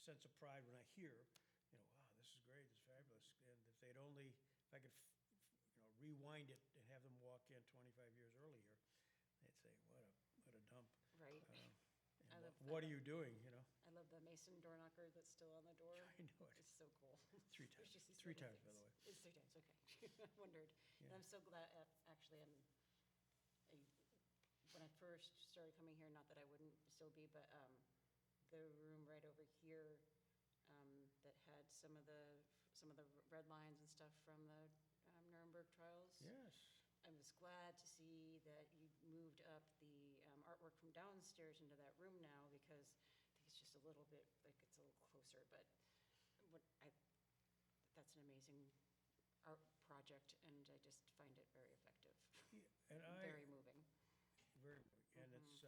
sense of pride when I hear, wow, this is great, this is fabulous. And if they'd only, if I could, rewind it and have them walk in 25 years earlier, they'd say, what a dump. Right. And what are you doing, I love the mason door knocker that's still on the door. I know it. It's so cool. Three times, Just these three little times, by things. the way. It's 3 times, okay. I wondered. And Yeah. I'm so glad, actually, when I first started coming here, not that I wouldn't still be, but the room right over here that had some of the red lines and stuff from the Nuremberg trials. Yes. I was glad to see that you moved up the artwork from downstairs into that room now, because I think it's just a little bit, like, it's a little closer, but that's an amazing art project, and I just find it very effective. Yeah, and Very moving. Very moving, and it's,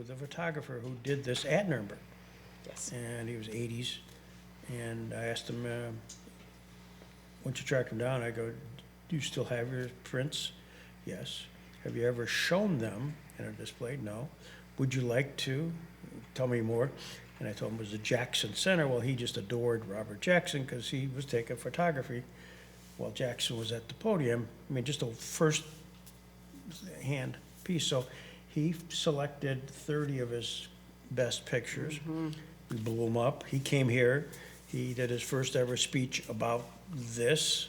the the photographer who did this at Nuremberg. Yes. And he was 80s, and I asked him, once you tracked him down, I go, do you still have your prints? Yes. Have you ever shown them in a display? No. Would you like to? Tell me more. And I told him it was the Jackson Center. Well, he just adored Robert Jackson because he was taking photography while Jackson was at the podium. I mean, just a first-hand piece. So he selected 30 of his best pictures. We blew them up. He came here. He did his first ever speech about this.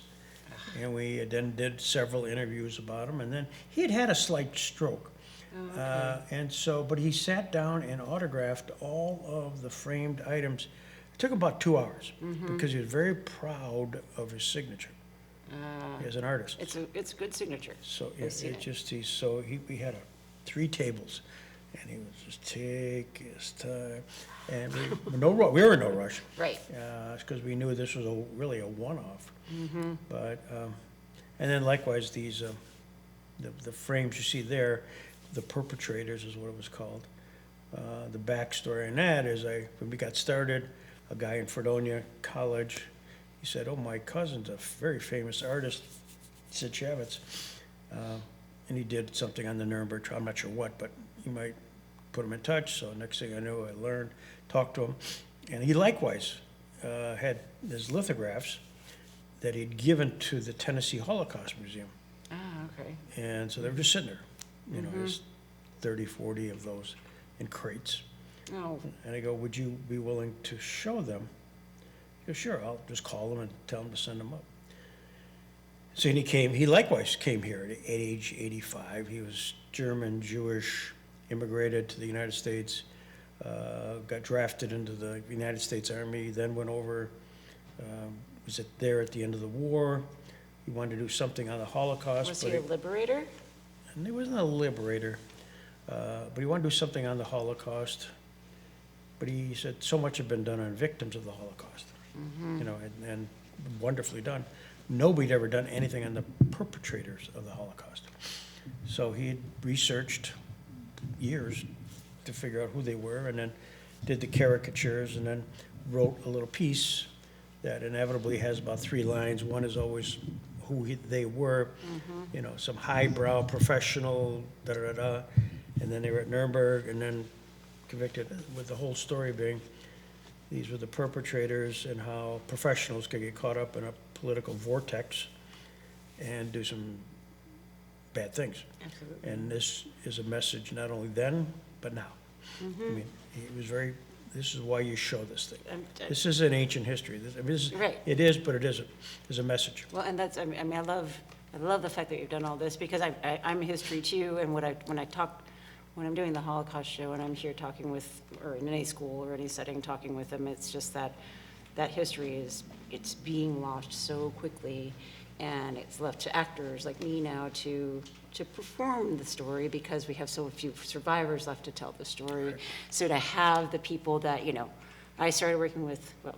And we then did several interviews about him. And then he had had a slight stroke. And so, but he sat down and autographed all of the framed items. It took him about 2 hours because he was very proud of his signature as an artist. It's a good signature. So I've seen it. we had 3 tables, and he would just take his time, and we were in no rush. Right. Because we knew this was really a one-off. But and then likewise these the frames you see there, the perpetrators is what it was called. The backstory on that is when we got started, a guy in Fredonia College, he said, "Oh, my cousin's a very famous artist, Sid Shavitz." And he did something on the Nuremberg trial. I'm not sure what, but he might put him in touch. So next thing I knew, I learned, talked to him. And he likewise had his lithographs that he'd given to the Tennessee Holocaust Museum. Ah, okay. And so they were just sitting there, there's 30, 40 of those in crates. Oh, And I go, would you be willing to show them? He goes, sure, I'll just call them and tell them to send them up. So he likewise came here at age 85. He was German, Jewish, immigrated to the United States, got drafted into the United States Army, then went over, was there at the end of the war. He wanted to do something on the Holocaust. was he a liberator? And he wasn't a liberator, but he wanted to do something on the Holocaust. But he said so much had been done on victims of the Holocaust, and wonderfully done. Nobody had ever done anything on the perpetrators of the Holocaust. So he had researched years to figure out who they were, and then did the caricatures, and then wrote a little piece that inevitably has about 3 lines. One is always who they were, some highbrow professional, da-da-da-da, and then they were at Nuremberg, and then convicted, with the whole story being these were the perpetrators and how professionals could get caught up in a political vortex and do some bad things. Absolutely. And this is a message not only then, but now. I mean, it was this is why you show this thing. This is an ancient history. Right. It is, but it isn't. There's a message. Well, and that's, I mean, I love the fact that you've done all this, because I'm history too, and when I'm doing the Holocaust show and I'm here talking with, or in any school or any setting, talking with them, it's just that history it's being lost so quickly, and it's left to actors like me now to perform the story, because we have so few survivors left to tell the story. Right. So to have the people that, I started working with, well,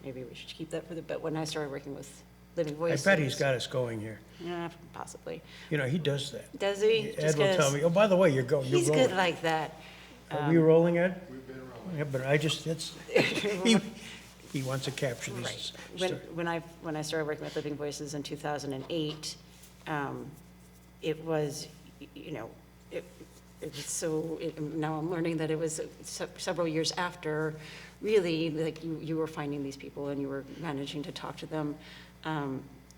maybe we should keep that for but when I started working with Living I Voices. bet he's got us going here. Yeah, possibly. He does that. Does he? Ed Just will tell 'cause me, oh, by the way, you're rolling. He's good like that. Are we rolling, Ed? We've been rolling. Yeah, but he wants to capture these Right. stories. When I started working with Living Voices in 2008, it was, you know, it was so, now I'm learning that it was several years after, really, like, you were finding these people and you were managing to talk to them.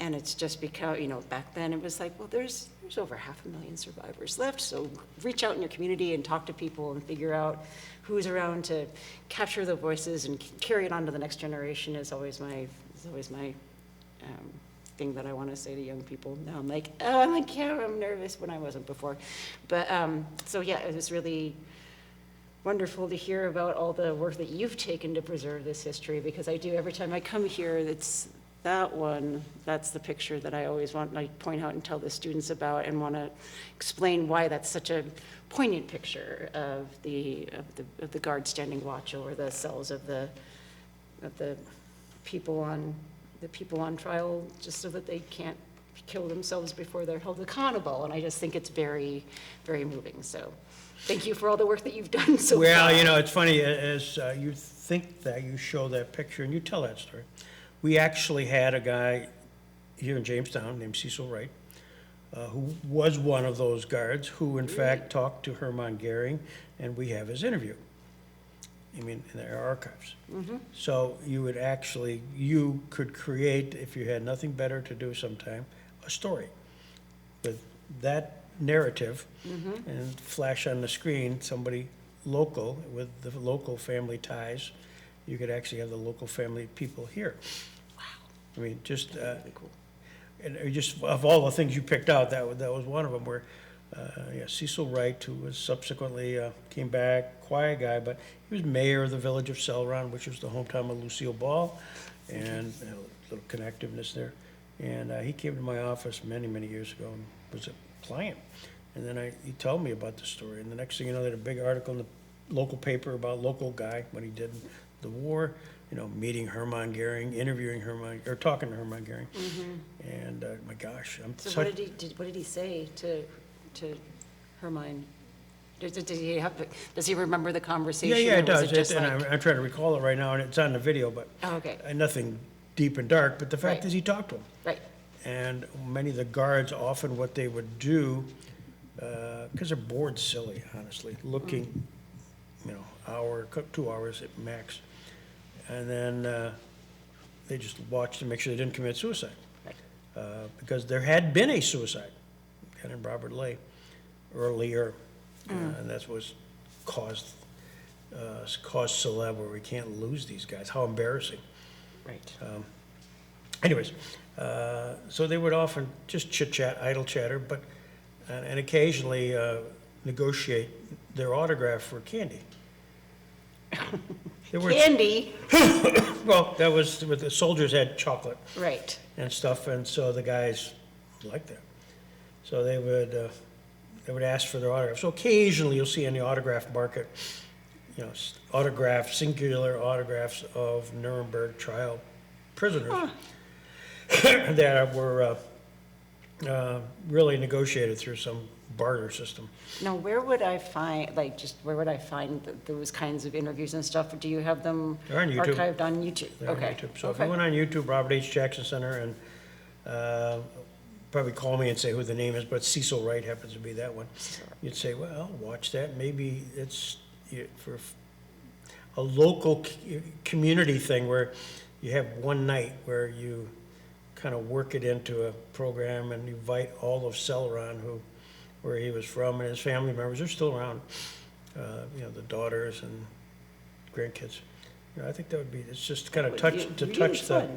And it's just because, you know, back then it was like, well, there's over 500,000 survivors left, so reach out in your community and talk to people and figure out who's around to capture the voices and carry it on to the next generation is always my thing that I want to say to young people. Now I'm like, oh, I'm like, yeah, I'm nervous, when I wasn't before. But, so yeah, it was really wonderful to hear about all the work that you've taken to preserve this history, because I do, every time I come here, it's that one, that's the picture that I always want, like, point out and tell the students about, and want to explain why that's such a poignant picture of the guard standing watch over the cells of the people on trial, just so that they can't kill themselves before they're held accountable. And I just think it's very, very moving. So thank you for all the work that you've done so far. Well, you know, it's funny, as you think that, you show that picture and you tell that story. We actually had a guy here in Jamestown named Cecil Wright, who was one of those guards, who in fact talked to Hermann Goering, and we have his interview. I mean, in our archives. So you could create, if you had nothing better to do sometime, a story with that narrative, and flash on the screen somebody local with the local family ties. You could actually have the local family people here. Wow. I mean, just, That'd be cool. and just of all the things you picked out, that was one of them, where, yeah, Cecil Wright, who was subsequently, came back, quiet guy, but he was mayor of the village of Celeron, which was the hometown of Lucille Ball, and a little connectiveness there. And he came to my office many, many years ago and was a client. And then he told me about the story, and the next thing you know, they had a big article in the local paper about local guy, what he did in the war, you know, meeting Hermann Goering, interviewing Hermann, or talking to Hermann Goering. And, my gosh, So what did he say to Hermann? Does he remember the conversation? Yeah, or it was does. just And like- I'm trying to recall it right now, and it's on the video, but Oh, okay, nothing deep and dark. But the fact Right. is, he talked to him. right, And many of the guards, often what they would do, because they're bored silly, honestly, looking, you know, hour, 2 hours at max. And then they just watched to make sure they didn't commit suicide. right. Because there had been a suicide, guy named Robert Lay, earlier. And that's what's caused celeb, where we can't lose these guys. How embarrassing. Right. Anyways, so they would often just chit-chat, idle chatter, but, and occasionally negotiate their autograph for candy. There were, Candy, well, that was, with the soldiers had chocolate right. and stuff, and so the guys liked that. So they would ask for their autograph. So occasionally you'll see in the autograph market, you know, singular autographs of Nuremberg trial prisoners that were really negotiated through some barter system. Now, where would I find, where would I find those kinds of interviews and stuff? Do you have them They're on YouTube. archived on YouTube? They're on Okay. YouTube. So if Okay. you went on YouTube, Robert H. Jackson Center, and probably call me and say who the name is, but Cecil Wright happens to be that one. You'd say, well, watch that. Maybe it's for a local community thing where you have one night where you kind of work it into a program and invite all of Celeron, where he was from, and his family members are still around, you know, the daughters and grandkids. You know, I think that would be, it's just kind of touch the.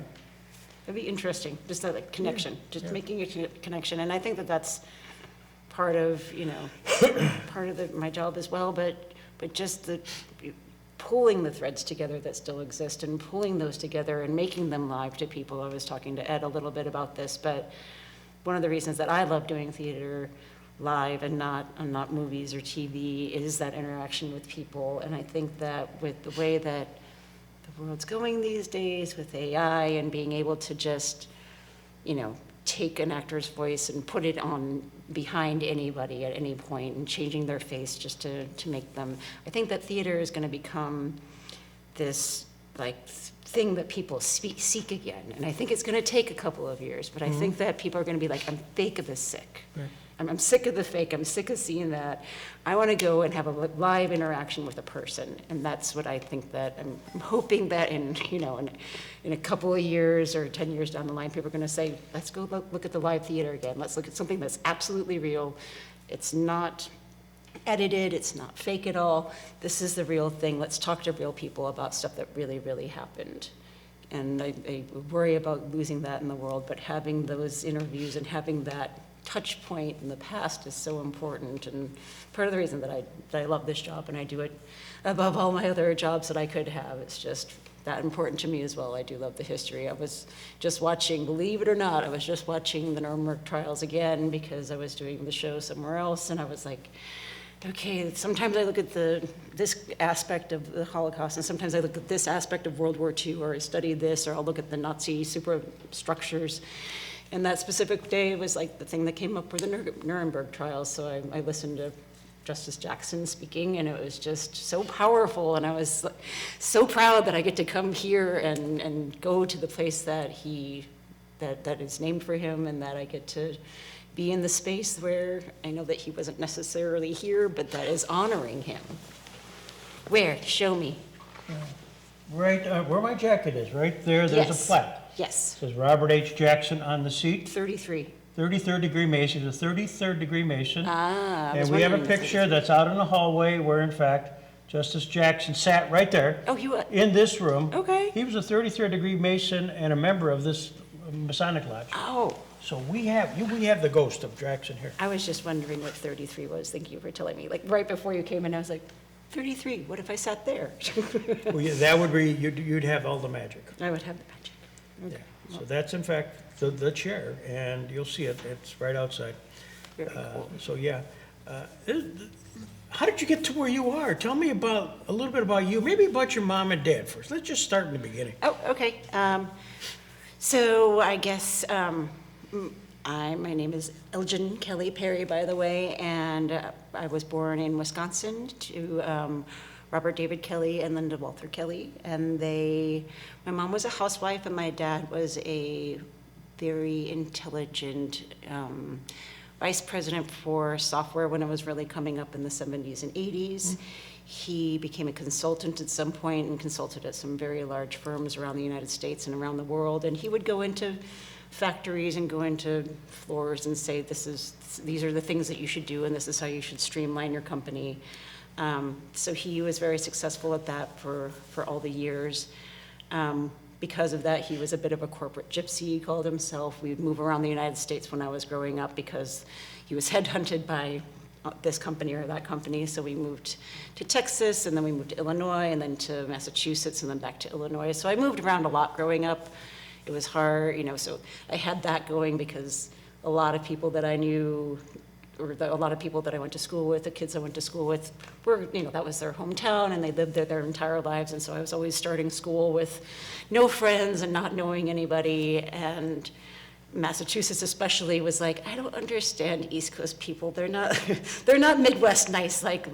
It'd be interesting, just that, like, connection, just making a connection. And I think that that's part of, you know, part of my job as well, but just pulling the threads together that still exist and pulling those together and making them live to people. I was talking to Ed a little bit about this, but one of the reasons that I love doing theater live and not movies or TV is that interaction with people. And I think that with the way that the world's going these days with AI and being able to just, you know, take an actor's voice and put it on behind anybody at any point and changing their face just to make them, I think that theater is going to become this thing that people seek again. And I think it's going to take a couple of years, but I think that people are going to be like, I'm fake of the sick. Right. I'm sick of the fake. I'm sick of seeing that. I want to go and have a live interaction with a person. And that's what I think that I'm hoping that in a couple of years or 10 years down the line, people are going to say, let's go look at the live theater again. Let's look at something that's absolutely real. It's not edited. It's not fake at all. This is the real thing. Let's talk to real people about stuff that really, really happened. And I worry about losing that in the world, but having those interviews and having that touch point in the past is so important, and part of the reason that I love this job and I do it above all my other jobs that I could have. It's just that important to me as well. I do love the history. I was just watching, believe it or not, I was just watching the Nuremberg trials again because I was doing the show somewhere else, and I was like, okay, sometimes I look at this aspect of the Holocaust, and sometimes I look at this aspect of World War II, or I study this, or I'll look at the Nazi superstructures. And that specific day was like the thing that came up were the Nuremberg trials. So I listened to Justice Jackson speaking, and it was just so powerful. And I was so proud that I get to come here and go to the place that that is named for him, and that I get to be in the space where I know that he wasn't necessarily here, but that is honoring him. Where? Show me. Right, where my jacket is, right there, there's Yes. a plaque. Yes, It says Robert H. Jackson on the seat, 33. 33rd degree Mason, he's a 33rd degree Mason. Ah, I And was we have a wondering. picture that's out in the hallway where in fact Justice Jackson sat right there Oh, he was. in this room. Okay. He was a 33rd degree Mason and a member of this Masonic Lodge. Oh, So we have the ghost of Jackson here. I was just wondering what 33 was. Thank you for telling me. Like right before you came in, I was like, 33, what if I sat there? Well, yeah, that would be, you'd have all the magic. I would have the magic. Yeah. So that's in fact the chair, and you'll see it, it's right outside. Very cool. So, yeah. How did you get to where you are? Tell me a little bit about you, maybe about your mom and dad first. Let's just start in the beginning. Oh, okay. So I guess my name is Elgin Kelly Perry, by the way, and I was born in Wisconsin to Robert David Kelly and Linda Walter Kelly. And my mom was a housewife, and my dad was a very intelligent vice president for software when it was really coming up in the 70s and 80s. He became a consultant at some point and consulted at some very large firms around the United States and around the world. And he would go into factories and go into floors and say, these are the things that you should do, and this is how you should streamline your company. So he was very successful at that for all the years. Because of that, he was a bit of a corporate gypsy, he called himself. We would move around the United States when I was growing up because he was headhunted by this company or that company. So we moved to Texas, and then we moved to Illinois, and then to Massachusetts, and then back to Illinois. So I moved around a lot growing up. It was hard, so I had that going because a lot of people that I knew, or a lot of people that I went to school with, the kids I went to school with, were, that was their hometown, and they lived there their entire lives. And so I was always starting school with no friends and not knowing anybody. And Massachusetts especially was like, I don't understand East Coast people. They're not Midwest nice like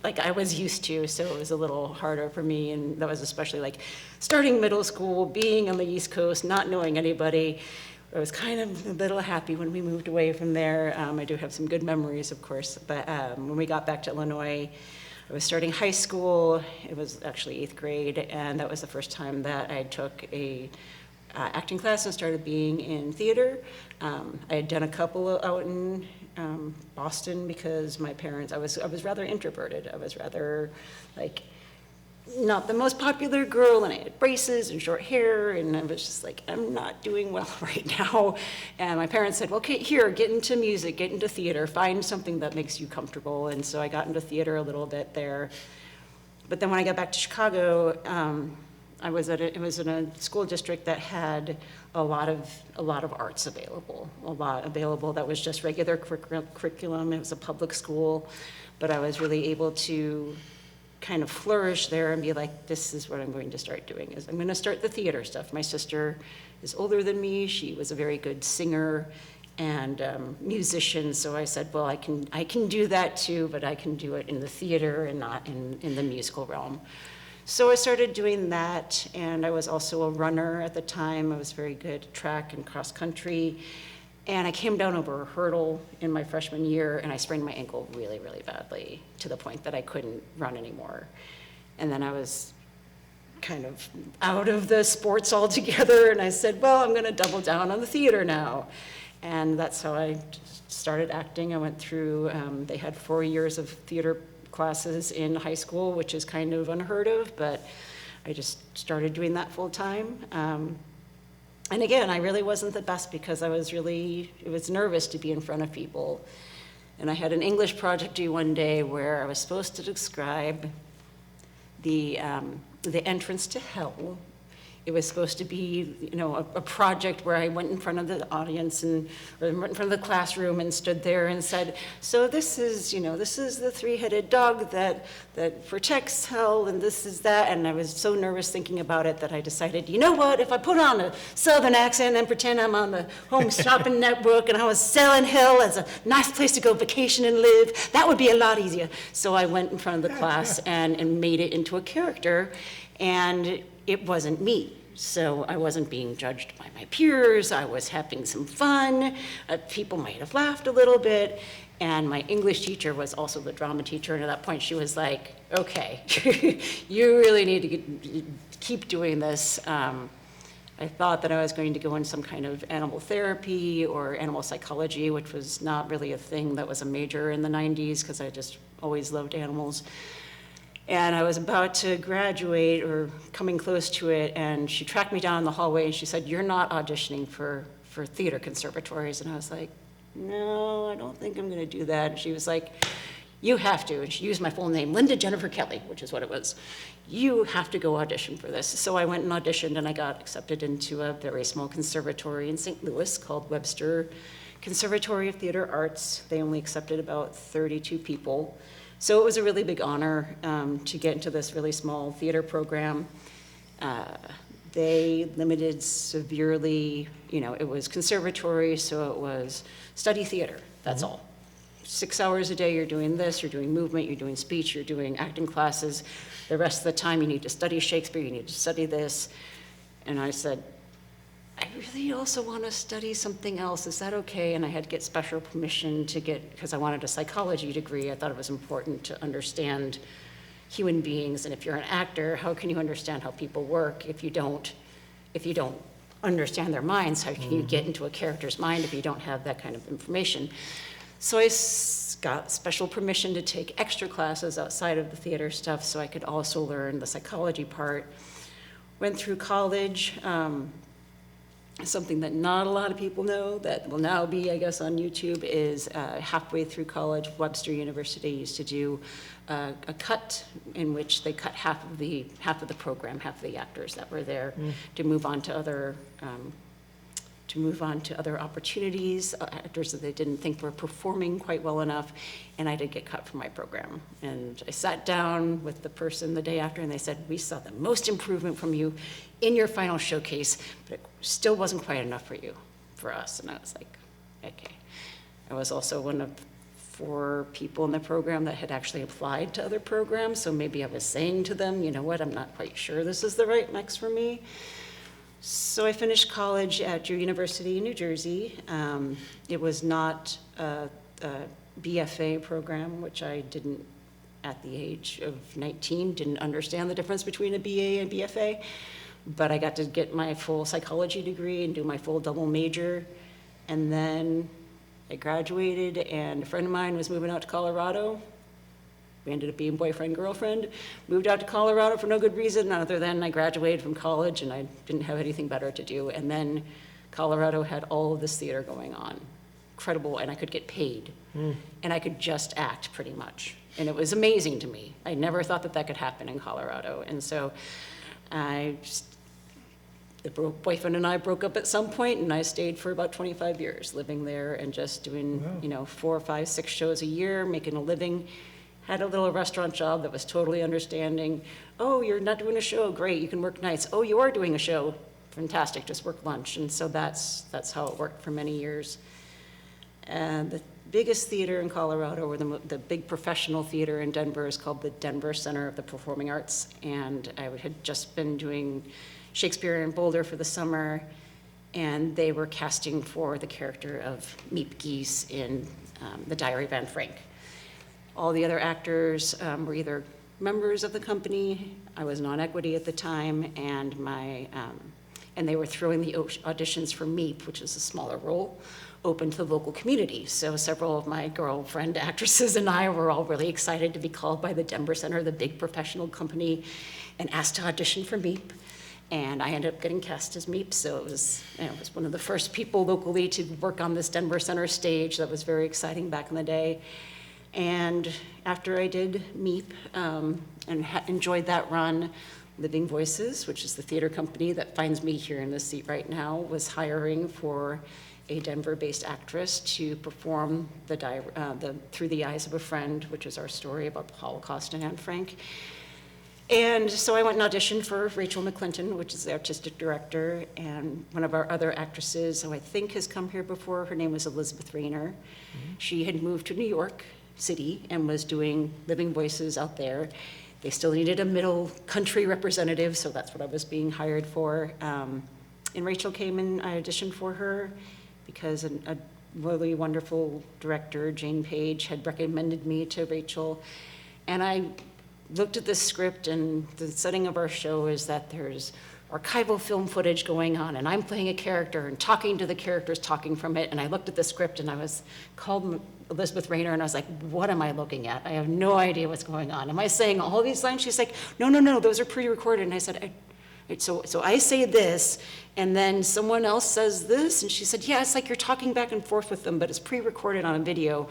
I was used to. So it was a little harder for me. And that was especially like starting middle school, being on the East Coast, not knowing anybody. I was kind of a little happy when we moved away from there. I do have some good memories, of course, but when we got back to Illinois, I was starting high school. It was actually 8th grade, and that was the first time that I took a acting class and started being in theater. I had done a couple out in Boston because my parents, I was rather introverted. I was rather not the most popular girl, and I had braces and short hair, and I was just like, I'm not doing well right now. And my parents said, well, okay, here, get into music, get into theater, find something that makes you comfortable. And so I got into theater a little bit there. But then when I got back to Chicago, it was in a school district that had a lot of arts available, that was just regular curriculum. It was a public school, but I was really able to kind of flourish there and be like, this is what I'm going to start doing, is I'm going to start the theater stuff. My sister is older than me. She was a very good singer and musician, so I said, well, I can do that too, but I can do it in the theater and not in the musical realm. So I started doing that, and I was also a runner at the time. I was very good at track and cross country. And I came down over a hurdle in my freshman year, and I sprained my ankle really, really badly, to the point that I couldn't run anymore. And then I was kind of out of the sports altogether, and I said, well, I'm gonna double down on the theater now. And that's how I started acting. I went through, they had 4 years of theater classes in high school, which is kind of unheard of, but I just started doing that full time. And again, I really wasn't the best because I was nervous to be in front of people. And I had an English project due one day where I was supposed to describe the entrance to hell. It was supposed to be, a project where I went in front of the audience or went in front of the classroom and stood there and said, so this is the three-headed dog that protects hell, and this is that. And I was so nervous thinking about it that I decided, you know what, if I put on a Southern accent and pretend I'm on the Home Shopping Network and I was selling hell as a nice place to go vacation and live, that would be a lot easier. So I went in front of the class and made it into a character, and it wasn't me. So I wasn't being judged by my peers. I was having some fun. People might have laughed a little bit. And my English teacher was also the drama teacher. And at that point, she was like, okay, you really need to keep doing this. I thought that I was going to go in some kind of animal therapy or animal psychology, which was not really a thing that was a major in the 90s because I just always loved animals. And I was about to graduate or coming close to it, and she tracked me down in the hallway and she said, you're not auditioning for theater conservatories. And I was like, no, I don't think I'm gonna do that. And she was like, you have to. And she used my full name, Linda Jennifer Kelly, which is what it was. You have to go audition for this. So I went and auditioned, and I got accepted into a very small conservatory in St. Louis called Webster Conservatory of Theater Arts. They only accepted about 32 people. So it was a really big honor to get into this really small theater program. They limited severely, it was conservatory, so it was study theater, that's all. 6 hours a day, you're doing this, you're doing movement, you're doing speech, you're doing acting classes. The rest of the time, you need to study Shakespeare, you need to study this. And I said, I really also want to study something else. Is that okay? And I had to get special permission because I wanted a psychology degree. I thought it was important to understand human beings. And if you're an actor, how can you understand how people work if you don't understand their minds? How can you get into a character's mind if you don't have that kind of information? So I got special permission to take extra classes outside of the theater stuff so I could also learn the psychology part. Went through college. Something that not a lot of people know that will now be, I guess, on YouTube is halfway through college, Webster University used to do a cut in which they cut half of the program, half of the actors that were there to move on to other opportunities, actors that they didn't think were performing quite well enough, and I did get cut from my program. And I sat down with the person the day after, and they said, we saw the most improvement from you in your final showcase, but it still wasn't quite enough for us. And I was like, okay. I was also one of 4 people in the program that had actually applied to other programs, so maybe I was saying to them, you know what, I'm not quite sure this is the right mix for me. So I finished college at Drew University in New Jersey. It was not a BFA program, which I didn't, at the age of 19, didn't understand the difference between a BA and BFA. But I got to get my full psychology degree and do my full double major. And then I graduated, and a friend of mine was moving out to Colorado. We ended up being boyfriend, girlfriend, moved out to Colorado for no good reason other than I graduated from college and I didn't have anything better to do. And then Colorado had all of this theater going on, incredible, and I could get paid. And I could just act pretty much. And it was amazing to me. I never thought that could happen in Colorado. And so the boyfriend and I broke up at some point, and I stayed for about 25 years living there and just doing, 4, 5, 6 shows a year, making a living. Had a little restaurant job that was totally understanding. Oh, you're not doing a show? Great, you can work nights. Oh, you are doing a show? Fantastic, just work lunch. And so that's how it worked for many years. And biggest theater in Colorado, or the big professional theater in Denver, is called the Denver Center of the Performing Arts. And I had just been doing Shakespeare in Boulder for the summer, and they were casting for the character of Miep Geese in The Diary of Anne Frank. All the other actors were either members of the company. I was non-equity at the time, and and they were throwing the auditions for Miep, which is a smaller role, open to the local community. So several of my girlfriend actresses and I were all really excited to be called by the Denver Center, the big professional company, and asked to audition for Miep. And I ended up getting cast as Miep, so it was one of the first people locally to work on this Denver Center stage. That was very exciting back in the day. And after I did Miep and enjoyed that run, Living Voices, which is the theater company that finds me here in this seat right now, was hiring for a Denver-based actress to perform the Through the Eyes of a Friend, which is our story about the Holocaust and Anne Frank. And so I went and auditioned for Rachel McClinton, which is the artistic director, and one of our other actresses, who I think has come here before, her name was Elizabeth Rayner. Mm-hmm. She had moved to New York City and was doing Living Voices out there. They still needed a middle country representative, so that's what I was being hired for. And Rachel came and I auditioned for her because a really wonderful director, Jane Page, had recommended me to Rachel. And I looked at this script, and the setting of our show is that there's archival film footage going on, and I'm playing a character and talking to the characters talking from it. And I looked at the script, and I was called Elizabeth Rayner, and I was like, what am I looking at? I have no idea what's going on. Am I saying all these lines? She's like, no, those are pre-recorded. And I said, so I say this, and then someone else says this, and she said, yeah, it's like you're talking back and forth with them, but it's pre-recorded on a video.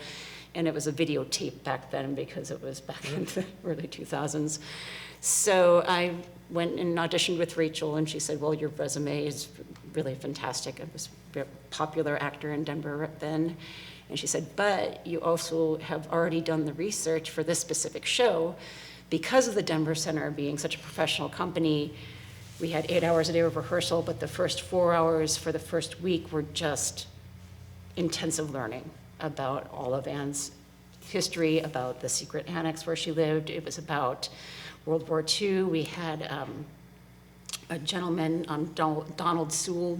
And it was a videotape back then because it was back in the early 2000s. So I went and auditioned with Rachel, and she said, well, your resume is really fantastic. I was a popular actor in Denver then. And she said, but you also have already done the research for this specific show. Because of the Denver Center being such a professional company, we had 8 hours a day of rehearsal, but the first 4 hours for the first week were just intensive learning about all of Anne's history, about the secret annex where she lived. It was about World War II. We had a gentleman, Donald Sewell,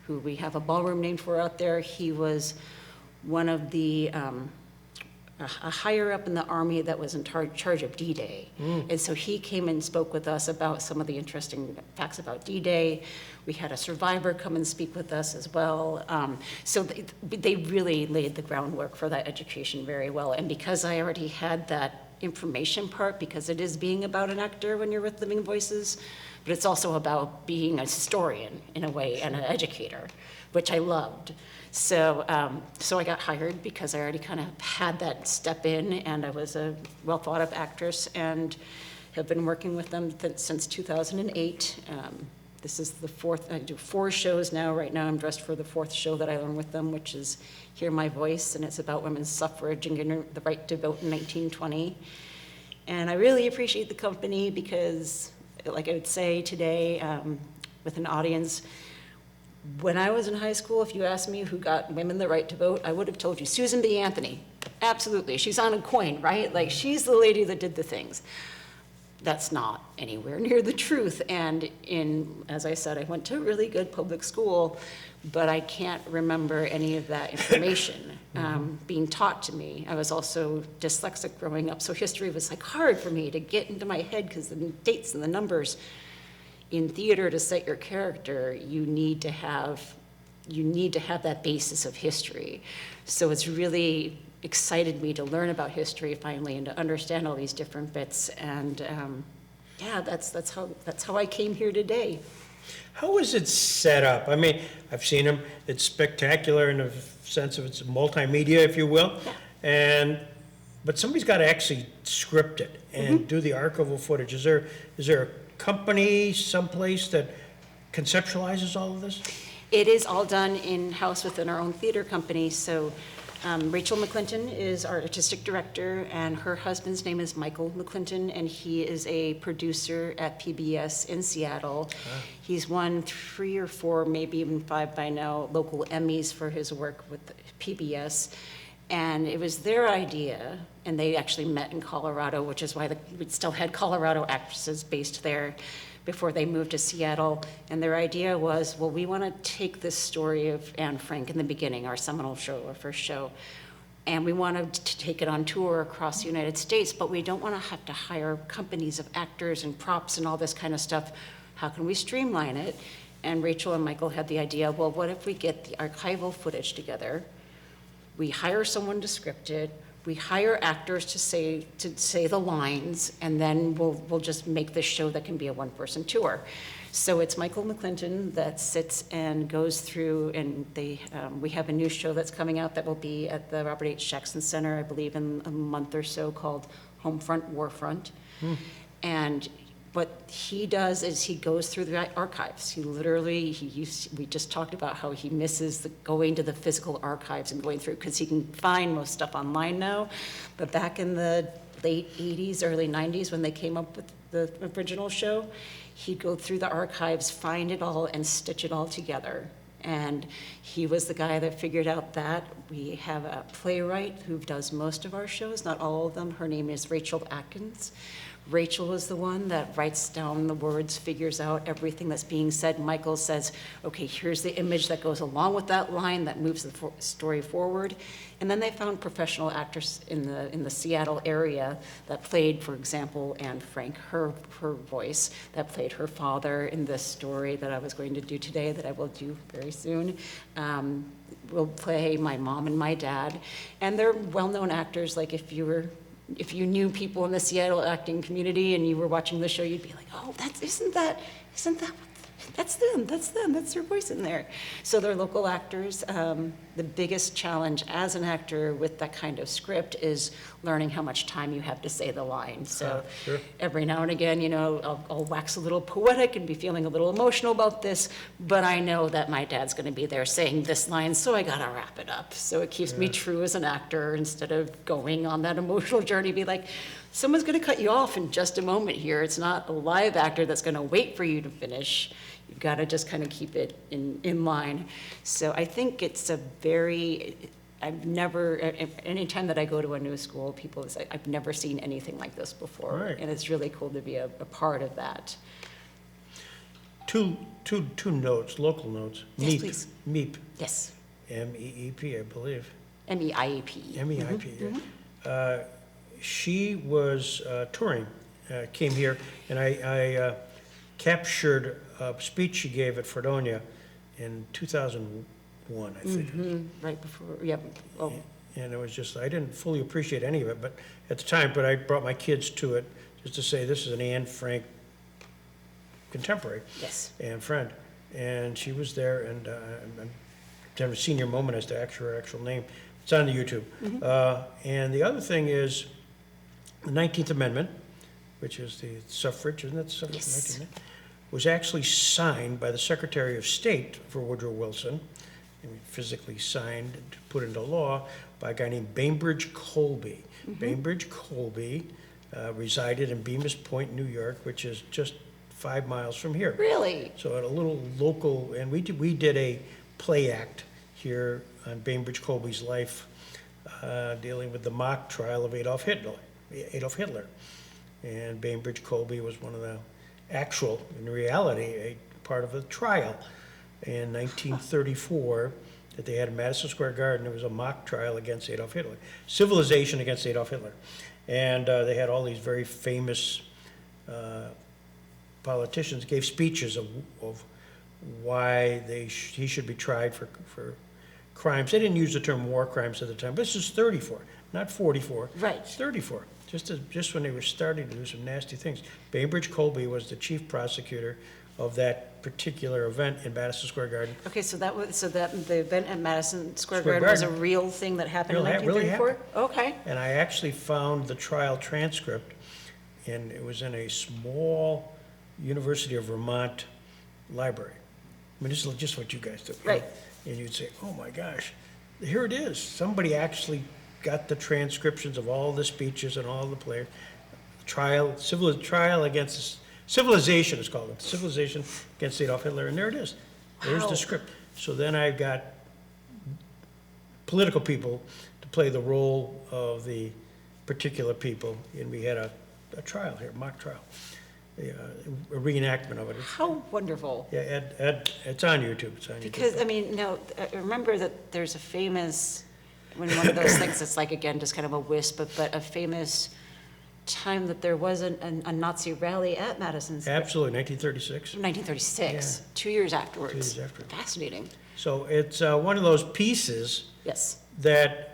who we have a ballroom named for out there. He was one of the, a higher up in the Army that was in charge of D-Day. And so he came and spoke with us about some of the interesting facts about D-Day. We had a survivor come and speak with us as well. So they really laid the groundwork for that education very well. And because I already had that information part, because it is being about an actor when you're with Living Voices, but it's also about being a historian in a way and an educator, which I loved. So I got hired because I already kind of had that step in, and I was a well thought of actress and have been working with them since 2008. This is the fourth, I do 4 shows now. Right now I'm dressed for the 4th show that I learn with them, which is Hear My Voice, and it's about women's suffrage and getting the right to vote in 1920. And I really appreciate the company because, like I would say today with an audience, when I was in high school, if you asked me who got women the right to vote, I would have told you Susan B. Anthony. Absolutely, she's on a coin, right? Like, she's the lady that did the things. That's not anywhere near the truth. And as I said, I went to a really good public school, but I can't remember any of that information being taught to me. I was also dyslexic growing up, so history was like hard for me to get into my head because the dates and the numbers. In theater, to set your character, you need to have that basis of history. So it's really excited me to learn about history finally and to understand all these different bits. And that's how I came here today. How is it set up? I mean, I've seen them. It's spectacular in the sense of it's multimedia, if you will. Yeah. But somebody's got to actually script it and do the archival footage. Is there a company someplace that conceptualizes all of this? It is all done in-house within our own theater company. So Rachel McClinton is our artistic director, and her husband's name is Michael McClinton, and he is a producer at PBS in Seattle. He's won 3 or 4, maybe even 5 by now, local Emmys for his work with PBS. And it was their idea, and they actually met in Colorado, which is why we still had Colorado actresses based there before they moved to Seattle. And their idea was, well, we want to take this story of Anne Frank in the beginning, our seminal show, our first show, and we wanted to take it on tour across the United States, but we don't want to have to hire companies of actors and props and all this kind of stuff. How can we streamline it? And Rachel and Michael had the idea, well, what if we get the archival footage together? We hire someone to script it, we hire actors to say the lines, and then we'll just make this show that can be a one-person tour. So it's Michael McClinton that sits and goes through, and we have a new show that's coming out that will be at the Robert H. Jackson Center, I believe, in a month or so, called Homefront, Warfront. And what he does is he goes through the archives. He literally, we just talked about how he misses going to the physical archives and going through, because he can find most stuff online now. But back in the late 80s, early 90s, when they came up with the original show, he'd go through the archives, find it all, and stitch it all together. And he was the guy that figured out that. We have a playwright who does most of our shows, not all of them. Her name is Rachel Atkins. Rachel is the one that writes down the words, figures out everything that's being said. Michael says, okay, here's the image that goes along with that line that moves the story forward. And then they found professional actors in the Seattle area that played, for example, Anne Frank, her voice, that played her father in this story that I was going to do today, that I will do very soon. Will play my mom and my dad. And they're well-known actors. Like if you knew people in the Seattle acting community and you were watching the show, you'd be like, oh, that's them, that's their voice in there. So they're local actors. The biggest challenge as an actor with that kind of script is learning how much time you have to say the line. So Sure. Every now and again, I'll wax a little poetic and be feeling a little emotional about this, but I know that my dad's gonna be there saying this line, so I gotta wrap it up. So it keeps me true as an actor, instead of going on that emotional journey, be like, someone's gonna cut you off in just a moment here. It's not a live actor that's gonna wait for you to finish. You've got to just kind of keep it in line. So I think it's anytime that I go to a new school, people say, I've never seen anything like this before. Right. And it's really cool to be a part of that. Two notes, local notes. Yes, MEEP. please. MEEP. Yes. MEEP, I believe. MEIEP. MEIP, yeah. She was touring, came here, and I captured a speech she gave at Fredonia in 2001, I think. Right before, yep. Oh, And it was just, I didn't fully appreciate any of it, but at the time, but I brought my kids to it just to say, this is an Anne Frank contemporary yes. and friend. And she was there, and I'm having a senior moment as to her actual name. It's on the YouTube. And the other thing is the 19th Amendment, which is the suffrage, isn't it? Suffrage, Yes. 19th Amendment, was actually signed by the Secretary of State for Woodrow Wilson, and physically signed and put into law by a guy named Bainbridge Colby. Bainbridge Colby resided in Bemis Point, New York, which is just 5 miles from here. Really? So at a little local, and we did a play act here on Bainbridge Colby's life, dealing with the mock trial of Adolf Hitler. And Bainbridge Colby was one of the actual, in reality, a part of the trial in 1934 that they had in Madison Square Garden. It was a mock trial against Adolf Hitler, civilization against Adolf Hitler. And they had all these very famous politicians gave speeches of why he should be tried for crimes. They didn't use the term war crimes at the time, but this is 34, not 44. Right. It's 34, just when they were starting to do some nasty things. Bainbridge Colby was the chief prosecutor of that particular event in Madison Square Garden. Okay, so the event at Madison Square Square Garden was a Garden. real thing that happened in Really 1934? Okay. And I actually found the trial transcript, and it was in a small University of Vermont library. I mean, this is just what you guys do. Right. And you'd say, oh my gosh, here it is. Somebody actually got the transcriptions of all the speeches and all the players. Trial against, civilization is called it, civilization against Adolf Hitler, and there it is. There's Wow. the script. So then I've got political people to play the role of the particular people, and we had a trial here, mock trial, a reenactment of it. How wonderful. Yeah, Ed, it's on YouTube, it's on YouTube. Because, I mean, no, I remember that there's a famous, when one of those things that's like, again, just kind of a wisp, but a famous time that there was a Nazi rally at Madison Square. Absolutely, 1936. 1936, 2 years afterwards. 2 years after. Fascinating. So it's one of those pieces Yes. that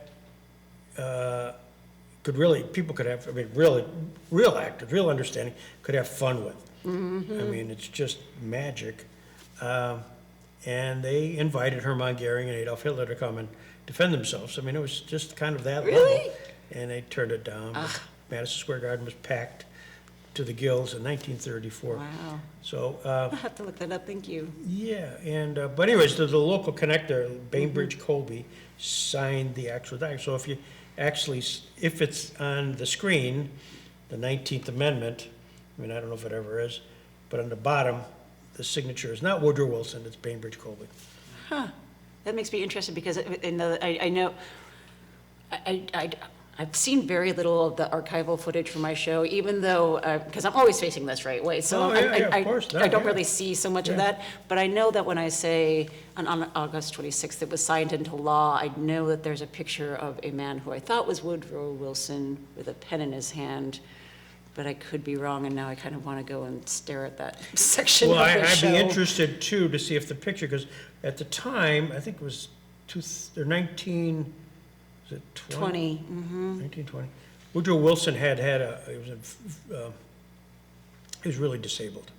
could really, people could have, I mean, really, real actors, real understanding, could have fun with. I mean, it's just magic. And they invited Hermann Goering and Adolf Hitler to come and defend themselves. I mean, it was just kind of that level. Really? And they turned it down. Madison Square Garden was packed to the gills in 1934. Wow. So, I'll have to look that up, thank you. yeah, and, but anyways, the local connector, Bainbridge Colby, signed the actual document. So if you actually, if it's on the screen, the 19th Amendment, I mean, I don't know if it ever is, but on the bottom, the signature is not Woodrow Wilson, it's Bainbridge Colby. Huh. That makes me interested because I know, I've seen very little of the archival footage from my show, even though, because I'm always facing this right way, so Oh, yeah, yeah, of course. No, I don't yeah. really see so much of Yeah. that. But I know that when I say on August 26th it was signed into law, I know that there's a picture of a man who I thought was Woodrow Wilson with a pen in his hand, but I could be wrong, and now I kind of want to go and stare at that section Well, of the I'd show. be interested too to see if the picture, because at the time, I think it was 19, was it 20? 1920. Woodrow Wilson he was really disabled,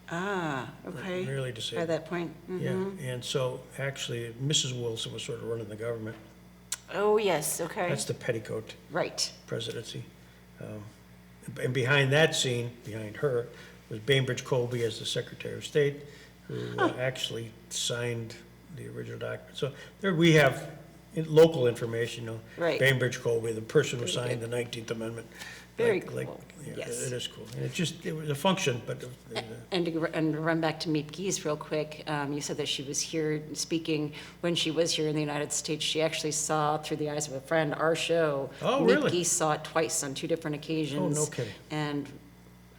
Ah, okay. really By disabled. that point. Yeah, and so actually, Mrs. Wilson was sort of running the government. Oh, yes, okay. That's the petticoat Right. presidency. And behind that scene, behind her, was Bainbridge Colby as the Secretary of State, who actually signed the original document. So there we have local information, you know. Right. Bainbridge Colby, the person who signed the 19th Amendment. Very Like, cool. yeah, Yes. It is cool. And it was a function, but And to run back to Meep Geese real quick, you said that she was here speaking. When she was here in the United States, she actually saw, through the eyes of a friend, our show. Oh, Meep really? Geese saw it twice on 2 different occasions. Oh, no kidding. And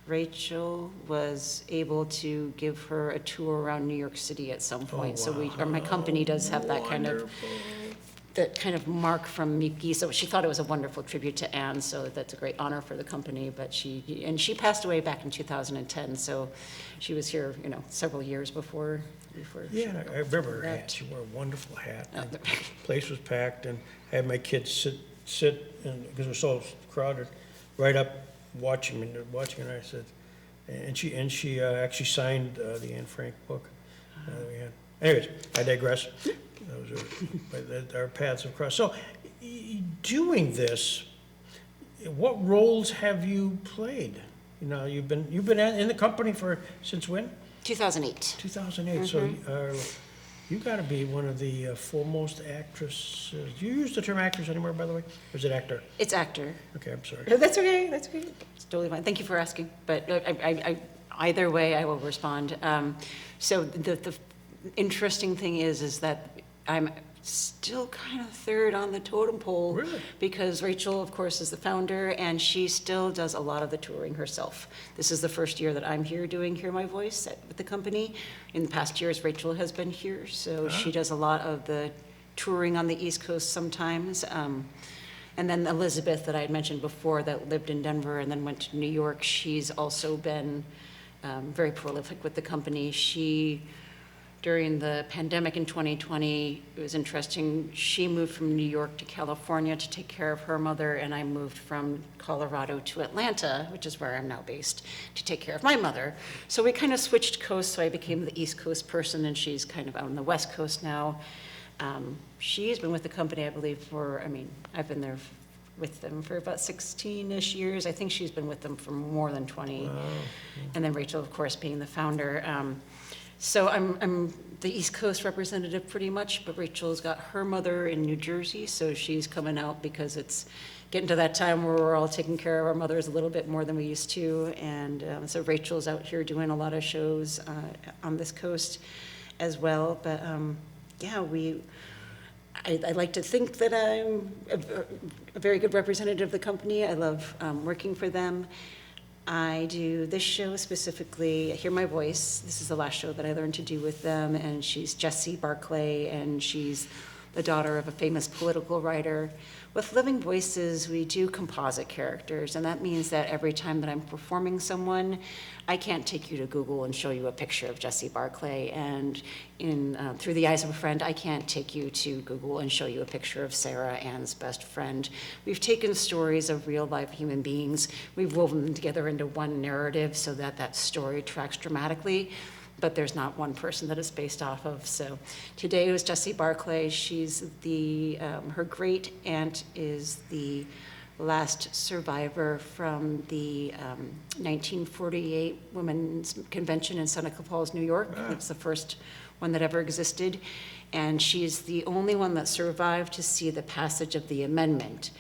Rachel was able to give her a tour around New York City at some point. So my company does have that kind of, mark from Meep Geese. So she thought it was a wonderful tribute to Anne, so that's a great honor for the company. But she passed away back in 2010, so she was here, several years before Yeah, and I remember her left. hat. She wore a wonderful hat. Oh, And the place was packed, and I had my kids sit, and because it was so crowded, right up watching, and I said, and she actually signed the Anne Frank book that we had. Anyways, I digress. Those are, our paths have crossed. So, doing this, what roles have you played? You've been in the company since when? 2008. 2008, so you got to be one of the foremost actresses. Do you use the term actress anymore, by the way? Or is it actor? It's actor. Okay, I'm sorry. That's okay, that's okay. It's totally fine. Thank you for asking, but either way, I will respond. So the interesting thing is that I'm still kind of third on the totem pole. Really? Because Rachel, of course, is the founder, and she still does a lot of the touring herself. This is the first year that I'm here doing Hear My Voice with the company. In the past years, Rachel has been here, so she does a lot of the touring on the East Coast sometimes. And then Elizabeth, that I had mentioned before, that lived in Denver and then went to New York, she's also been very prolific with the company. During the pandemic in 2020, it was interesting, she moved from New York to California to take care of her mother, and I moved from Colorado to Atlanta, which is where I'm now based, to take care of my mother. So we kind of switched coasts, so I became the East Coast person, and she's kind of out on the West Coast now. She's been with the company, I believe, I've been there with them for about 16-ish years. I think she's been with them for more than 20. Wow. And then Rachel, of course, being the founder. So I'm the East Coast representative pretty much, but Rachel's got her mother in New Jersey, so she's coming out because it's getting to that time where we're all taking care of our mothers a little bit more than we used to. And so Rachel's out here doing a lot of shows on this coast as well. But yeah, I like to think that I'm a very good representative of the company. I love working for them. I do this show specifically, Hear My Voice. This is the last show that I learned to do with them, and she's Jessie Barclay, and she's the daughter of a famous political writer. With Living Voices, we do composite characters, and that means that every time that I'm performing someone, I can't take you to Google and show you a picture of Jessie Barclay, and in Through the Eyes of a Friend, I can't take you to Google and show you a picture of Sarah, Ann's best friend. We've taken stories of real-life human beings, we've woven them together into one narrative so that that story tracks dramatically, but there's not one person that it's based off of. So today it was Jessie Barclay. She's her great aunt is the last survivor from the 1948 Women's Convention in Seneca Falls, New York. It's the first one that ever existed. And she's the only one that survived to see the passage of the amendment.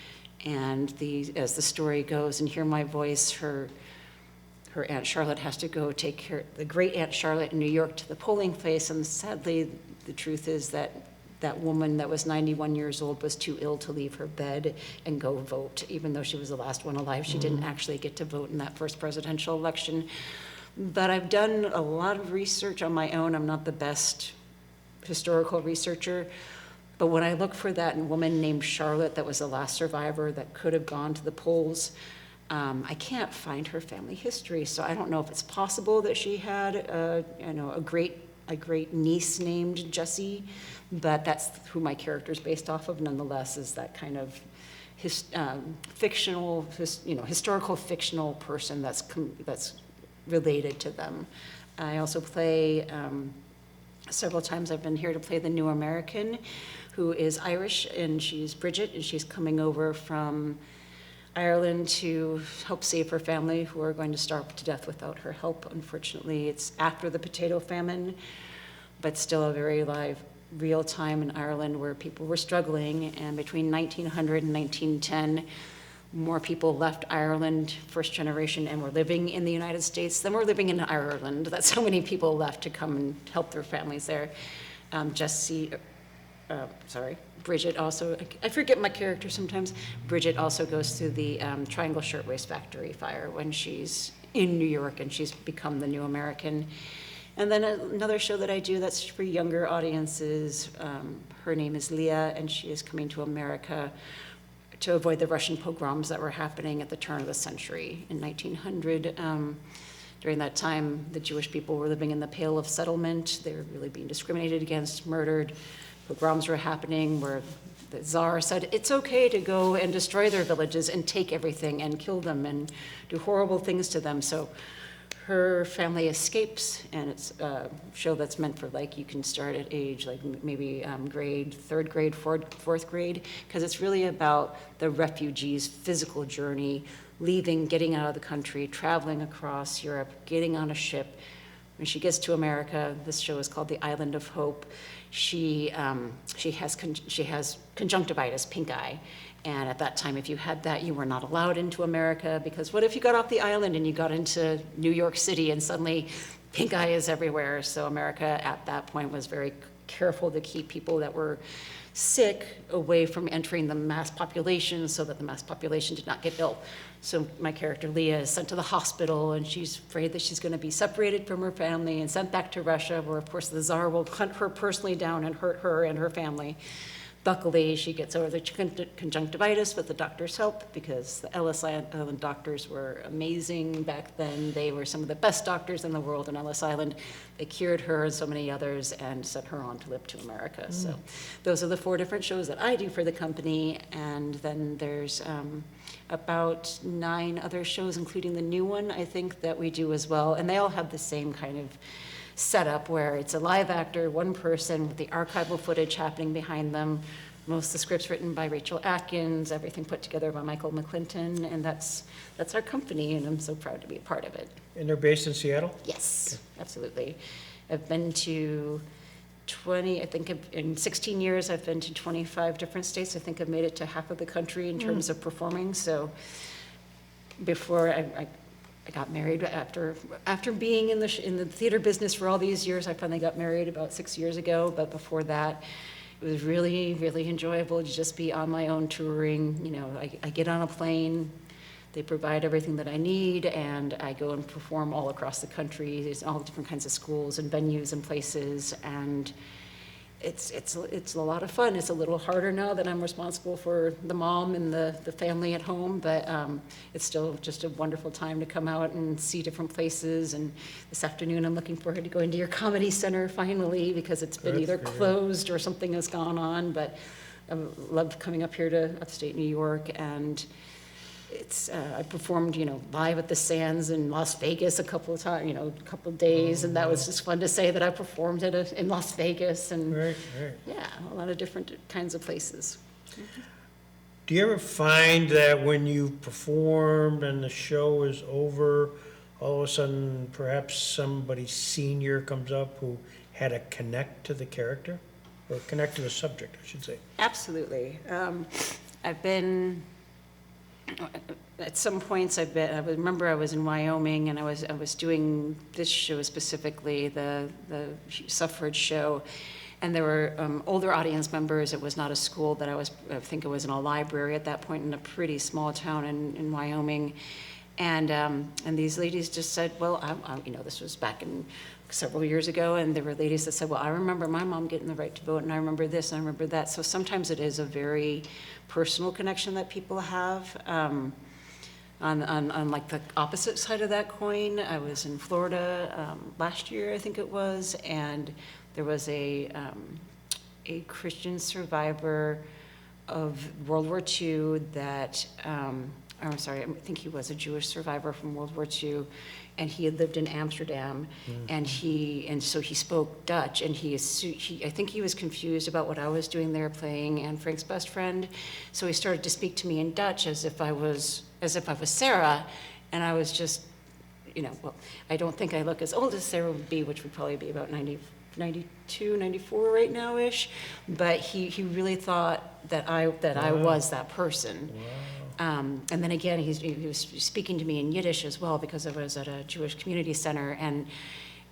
And as the story goes, and Hear My Voice, her Aunt Charlotte has to go take care, the great Aunt Charlotte in New York, to the polling place, and sadly, the truth is that that woman that was 91 years old was too ill to leave her bed and go vote. Even though she was the last one alive, she didn't actually get to vote in that first presidential election. But I've done a lot of research on my own. I'm not the best historical researcher, but when I look for that woman named Charlotte that was the last survivor that could have gone to the polls, I can't find her family history, so I don't know if it's possible that she had a great niece named Jessie, but that's who my character is based off of. Nonetheless, is that kind of historical fictional person that's related to them. I also play several times. I've been here to play the new American, who is Irish, and she's Bridget, and she's coming over from Ireland to help save her family, who are going to starve to death without her help. Unfortunately, it's after the potato famine, but still a very real time in Ireland where people were struggling. And between 1900 and 1910, more people left Ireland, first generation, and were living in the United States than were living in Ireland. That's how many people left to come and help their families there. Bridget also, I forget my character sometimes. Bridget also goes through the Triangle Shirtwaist Factory fire when she's in New York and she's become the new American. And then another show that I do that's for younger audiences, her name is Leah, and she is coming to America to avoid the Russian pogroms that were happening at the turn of the century in 1900. During that time, the Jewish people were living in the Pale of Settlement. They were really being discriminated against, murdered. Pogroms were happening where the Tsar said it's okay to go and destroy their villages and take everything and kill them and do horrible things to them. So her family escapes, and it's a show that's meant for, like, you can start at age like maybe third grade, fourth grade, because it's really about the refugees' physical journey, leaving, getting out of the country, traveling across Europe, getting on a ship. When she gets to America, this show is called The Island of Hope. She has conjunctivitis, pink eye. And at that time, if you had that, you were not allowed into America, because what if you got off the island and you got into New York City and suddenly pink eye is everywhere? So America at that point was very careful to keep people that were sick away from entering the mass population so that the mass population did not get ill. So my character Leah is sent to the hospital, and she's afraid that she's going to be separated from her family and sent back to Russia, where of course the Tsar will hunt her personally down and hurt her and her family. Luckily, she gets over the conjunctivitis with the doctor's help, because the Ellis Island doctors were amazing back then. They were some of the best doctors in the world in Ellis Island. They cured her and so many others and sent her on to live to America. So those are the 4 different shows that I do for the company. And then there's about 9 other shows, including the new one, I think, that we do as well. And they all have the same kind of setup where it's a live actor, one person with the archival footage happening behind them. Most of the scripts written by Rachel Atkins, everything put together by Michael McClinton, and that's our company, and I'm so proud to be a part of it. And they're based in Seattle? Yes, absolutely. I've been to 20, I think in 16 years, I've been to 25 different states. I think I've made it to half of the country in terms of performing. So before I got married after being in the theater business for all these years. I finally got married about 6 years ago, but before that, it was really, really enjoyable to just be on my own touring. You know, I get on a plane, they provide everything that I need, and I go and perform all across the country. There's all different kinds of schools and venues and places, and it's a lot of fun. It's a little harder now that I'm responsible for the mom and the family at home, but it's still just a wonderful time to come out and see different places. And this afternoon, I'm looking forward to going to your comedy center finally, because it's been Good either for you. closed or something has gone on. But I loved coming up here to upstate New York, and I performed, live at the Sands in Las Vegas a couple of times, a couple of days, and that was just fun to say that I performed in Las Vegas, and Right, right. yeah, a lot of different kinds of places. Do you ever find that when you've performed and the show is over, all of a sudden perhaps somebody senior comes up who had to connect to the character? Or connect to the subject, I should say. Absolutely. I've been, at some points, I remember I was in Wyoming, and I was doing this show specifically, the suffrage show, and there were older audience members. It was not a school that I think it was in a library at that point in a pretty small town in Wyoming. And these ladies just said, well, this was back in several years ago, and there were ladies that said, well, I remember my mom getting the right to vote, and I remember this, and I remember that. So sometimes it is a very personal connection that people have. On like the opposite side of that coin, I was in Florida last year, I think it was, and there was a Christian survivor of World War II that, I'm sorry, I think he was a Jewish survivor from World War II, and he had lived in Amsterdam, and so he spoke Dutch, and I think he was confused about what I was doing there playing Anne Frank's best friend, so he started to speak to me in Dutch as if I was Sarah, and I was just, well, I don't think I look as old as Sarah would be, which would probably be about 92, 94 right now-ish, but he really thought that I was that person. Wow. And then again, he was speaking to me in Yiddish as well, because I was at a Jewish community center, and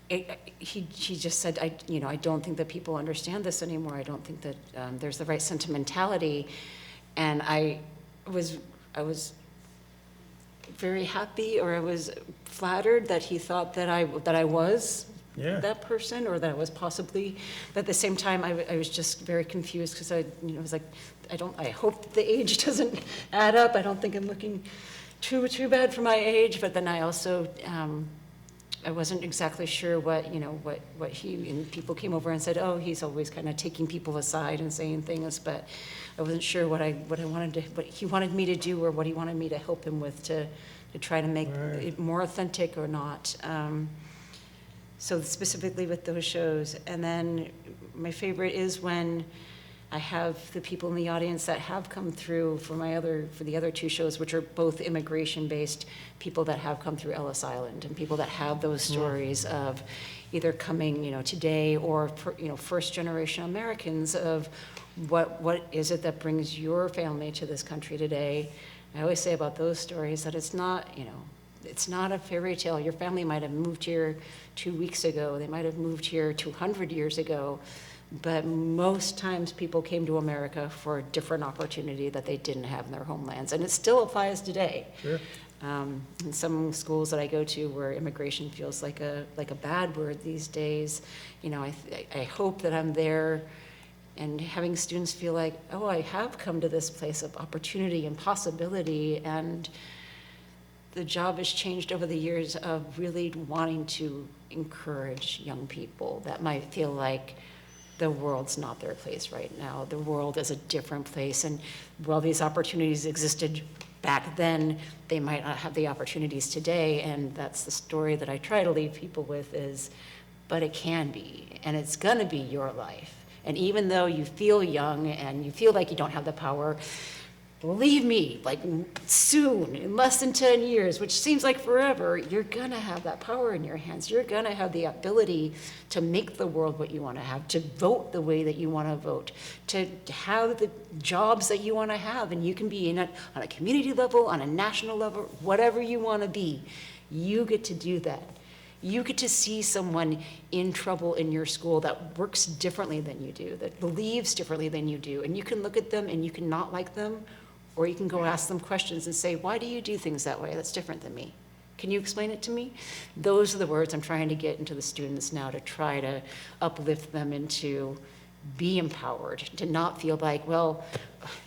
he just said, I don't think that people understand this anymore. I don't think that there's the right sentimentality, and I was very happy, or I was flattered that he thought that I was that person, or that I was possibly, but at the same time, I was just very confused, because I was like, I hope the age doesn't add up. I don't think I'm looking too bad for my age, but then I also, I wasn't exactly sure what he, and people came over and said, oh, he's always kind of taking people aside and saying things, but I wasn't sure what he wanted me to do, or what he wanted me to help him with to try to make it more authentic or not. So specifically with those shows. And then my favorite is when I have the people in the audience that have come through for the other two shows, which are both immigration-based, people that have come through Ellis Island, and people that have those stories of either coming, today, or first-generation Americans of what is it that brings your family to this country today. I always say about those stories that it's not, it's not a fairy tale. Your family might have moved here 2 weeks ago. They might have moved here 200 years ago. But most times people came to America for a different opportunity that they didn't have in their homelands. And it still applies today. Sure. In some schools that I go to where immigration feels like a bad word these days, I hope that I'm there and having students feel like, oh, I have come to this place of opportunity and possibility, and the job has changed over the years of really wanting to encourage young people that might feel like the world's not their place right now. The world is a different place, and while these opportunities existed back then, they might not have the opportunities today, and that's the story that I try to leave people with is, but it can be, and it's gonna be your life. And even though you feel young and you feel like you don't have the power, believe me, like soon, in less than 10 years, which seems like forever, you're gonna have that power in your hands. You're gonna have the ability to make the world what you wanna have, to vote the way that you wanna vote, to have the jobs that you wanna have, and you can be on a community level, on a national level, whatever you wanna be. You get to do that. You get to see someone in trouble in your school that works differently than you do, that believes differently than you do, and you can look at them and you can not like them, or you can go ask them questions and say, why do you do things that way? That's different than me. Can you explain it to me? Those are the words I'm trying to get into the students now, to try to uplift them into be empowered, to not feel like, well,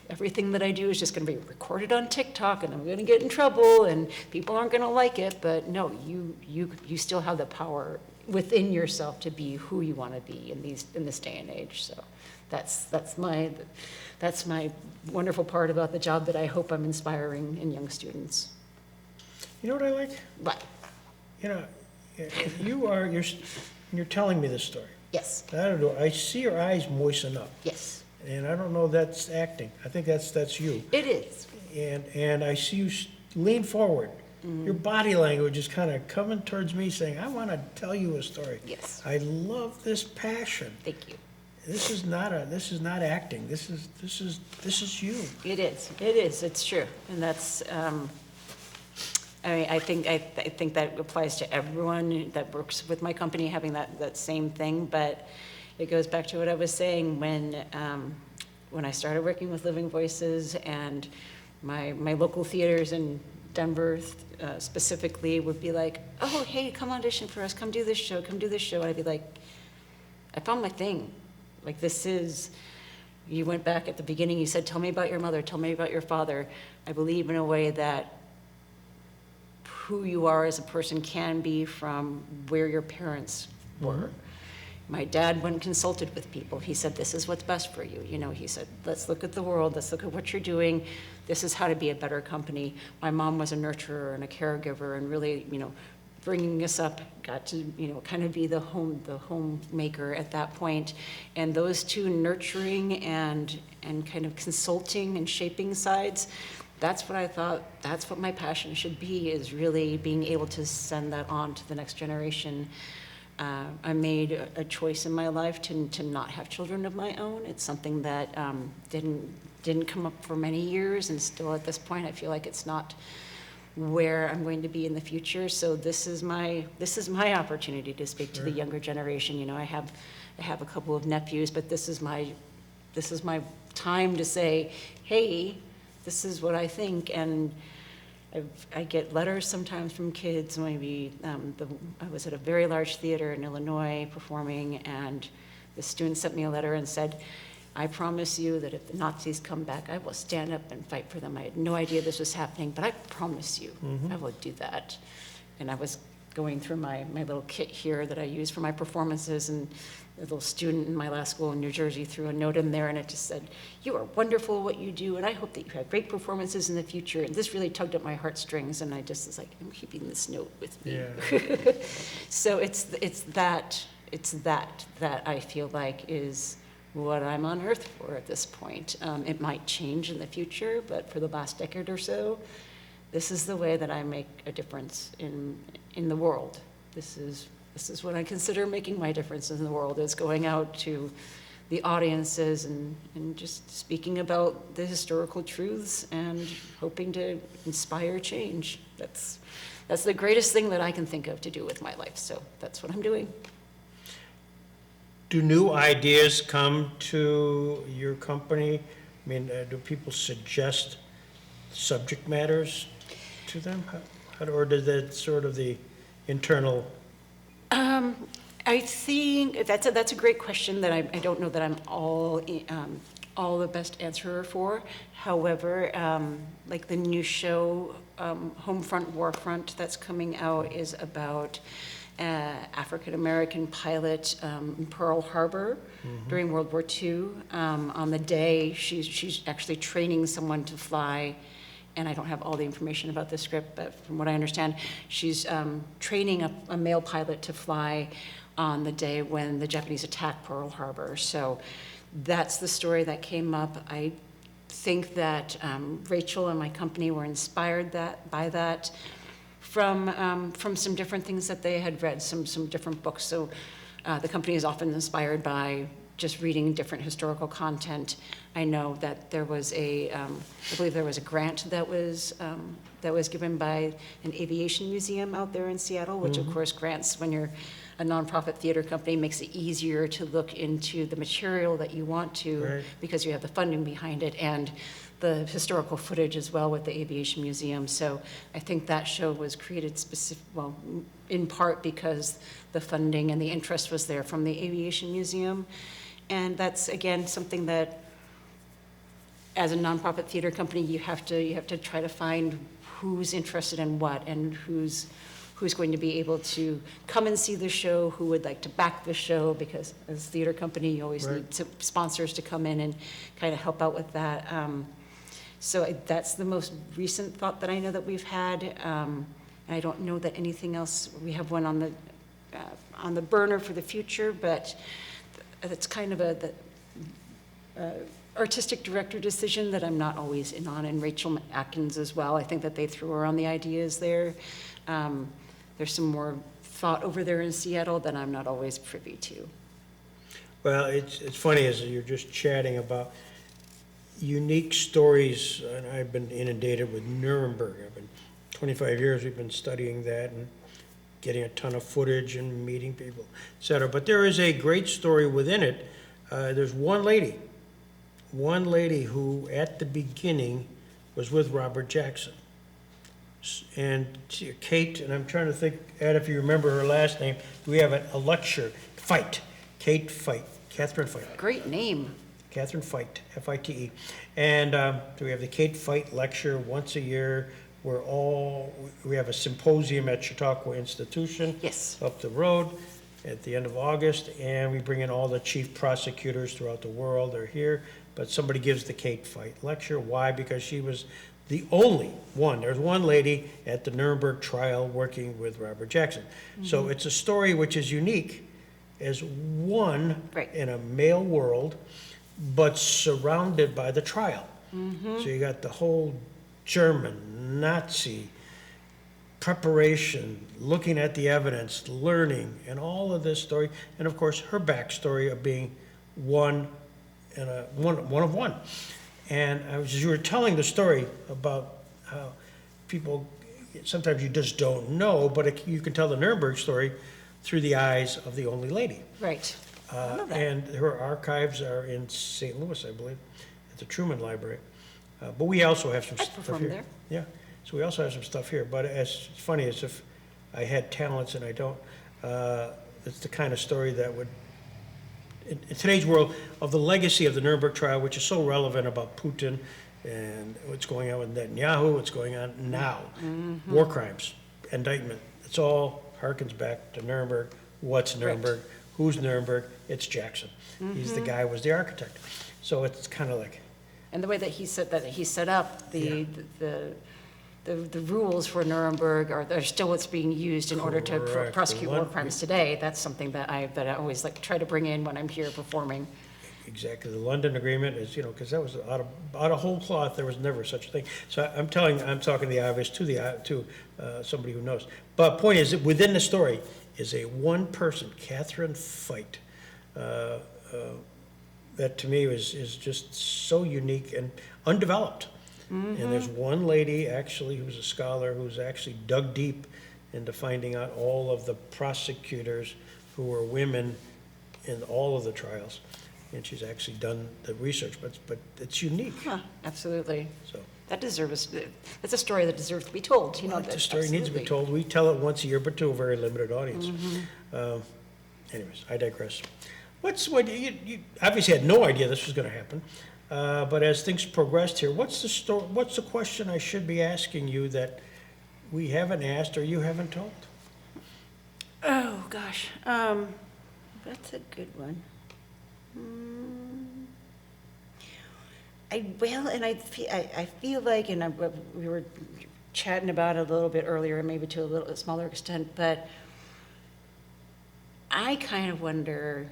everything that I do is just going to be recorded on TikTok and I'm going to get in trouble and people aren't going to like it. But no, you still have the power within yourself to be who you want to be in this day and age. So that's my wonderful part about the job that I hope I'm inspiring in young students. You know what I like? But You know, you're telling me this story. yes, I don't know, I see your eyes moisten up, yes, and I don't know if that's acting. I think that's you. it is. And I see you lean forward. Your body language is kind of coming towards me saying, I want to tell you a story. Yes. I love this passion. Thank you. This is not acting. This is you. It is, it's true. And that's, I think that applies to everyone that works with my company, having that same thing. But it goes back to what I was saying when I started working with Living Voices, and my local theaters in Denver specifically would be like, oh, hey, come audition for us, come do this show. And I'd be like, I found my thing. Like, you went back at the beginning, you said, tell me about your mother, tell me about your father. I believe in a way that who you are as a person can be from where your parents were. My dad went and consulted with people. He said, this is what's best for you. He said, let's look at the world. Let's look at what you're doing. This is how to be a better company. My mom was a nurturer and a caregiver, and really, bringing us up, got to, kind of be the homemaker at that point. And those two nurturing and kind of consulting and shaping sides, that's what I thought, that's what my passion should be, is really being able to send that on to the next generation. I made a choice in my life to not have children of my own. It's something that didn't come up for many years, and still at this point I feel like it's not where I'm going to be in the future. So this is my opportunity to speak to the younger generation. I have a couple of nephews, but this is my time to say, hey, this is what I think. And I get letters sometimes from kids. Maybe I was at a very large theater in Illinois performing, and the student sent me a letter and said, I promise you that if the Nazis come back, I will stand up and fight for them. I had no idea this was happening, but I promise you, I will do that. And I was going through my little kit here that I use for my performances, and a little student in my last school in New Jersey threw a note in there, and it just said, you are wonderful at what you do, and I hope that you have great performances in the future. And this really tugged at my heartstrings, and I just was like, I'm keeping this note with me. Yeah. So it's that I feel like is what I'm on earth for at this point. It might change in the future, but for the last decade or so, this is the way that I make a difference in the world. This is what I consider making my difference in the world, is going out to the audiences and just speaking about the historical truths and hoping to inspire change. That's the greatest thing that I can think of to do with my life, so that's what I'm doing. Do new ideas come to your company? I mean, do people suggest subject matters to them? Or does that sort of the internal? I think that's a great question that I don't know that I'm all the best answerer for. However, like the new show, Homefront Warfront, that's coming out, is about African-American pilot in Pearl Harbor during World War II. On the day, she's actually training someone to fly, and I don't have all the information about the script, but from what I understand, she's training a male pilot to fly on the day when the Japanese attacked Pearl Harbor. So that's the story that came up. I think that Rachel and my company were inspired by that from some different things that they had read, some different books. So the company is often inspired by just reading different historical content, I know that there was I believe there was a grant that was given by an aviation museum out there in Seattle, which of course grants, when you're a nonprofit theater company, makes it easier to look into the material that you want to, Right. because you have the funding behind it and the historical footage as well with the aviation museum. So I think that show was created in part because the funding and the interest was there from the aviation museum. And that's, again, something that, as a nonprofit theater company, you have to try to find who's interested in what, and who's going to be able to come and see the show, who would like to back the show, because as a theater company, you always Right. need sponsors to come in and kind of help out with that. So that's the most recent thought that I know that we've had. I don't know that anything else, we have one on the burner for the future, but it's kind of the artistic director decision that I'm not always in on, and Rachel Atkins as well. I think that they threw around the ideas there. There's some more thought over there in Seattle that I'm not always privy to. Well, it's funny, as you're just chatting about unique stories, and I've been inundated with Nuremberg. I've been 25 years, we've been studying that and getting a ton of footage and meeting people, et cetera. But there is a great story within it. There's one lady who at the beginning was with Robert Jackson. And Kate, and I'm trying to think, Ed, if you remember her last name, we have a lecture, Catherine Fite. Great name. Catherine Fite, F-I-T-E. And so we have the Kate Fite lecture once a year. We have a symposium at Chautauqua Institution. Yes. Up the road at the end of August, and we bring in all the chief prosecutors throughout the world. They're here, but somebody gives the Kate Fite lecture. Why? Because she was the only one. There's one lady at the Nuremberg trial working with Robert Jackson. So it's a story which is unique as one Right. in a male world, but surrounded by the trial. So you got the whole German, Nazi preparation, looking at the evidence, learning, and all of this story, and of course her backstory of being one of one. And as you were telling the story about how people, sometimes you just don't know, but you can tell the Nuremberg story through the eyes of the only lady. Right. I love that. And her archives are in St. Louis, I believe, at the Truman Library. But we also have some I stuff performed here. there. Yeah, so we also have some stuff here, but as funny as if I had talents and I don't, it's the kind of story that would, in today's world, of the legacy of the Nuremberg trial, which is so relevant about Putin and what's going on with Netanyahu, what's going on now, war crimes, indictment, it's all harkens back to Nuremberg. What's Nuremberg? Who's Nuremberg? It's Jackson. He's the guy who was the architect. So it's kind of like, And the way that he set up the rules for Nuremberg are still what's being used in order to Correct. prosecute war crimes today. That's something that I always like to try to bring in when I'm here performing. exactly, the London Agreement is, because that was out of whole cloth, there was never such a thing. So I'm talking the obvious to somebody who knows. But point is, that within the story is a one person, Catherine Fite, that to me is just so unique and undeveloped. And there's one lady actually who's a scholar who's actually dug deep into finding out all of the prosecutors who were women in all of the trials. And she's actually done the research, but it's unique, Huh, absolutely. so. That's a story that deserves to be told, The story needs to be absolutely. told. We tell it once a year, but to a very limited audience. Anyways, I digress. You obviously had no idea this was gonna happen, but as things progressed here, what's the question I should be asking you that we haven't asked or you haven't told? Oh, gosh, that's a good one. I feel like, and we were chatting about it a little bit earlier, maybe to a little smaller extent, but I kind of wonder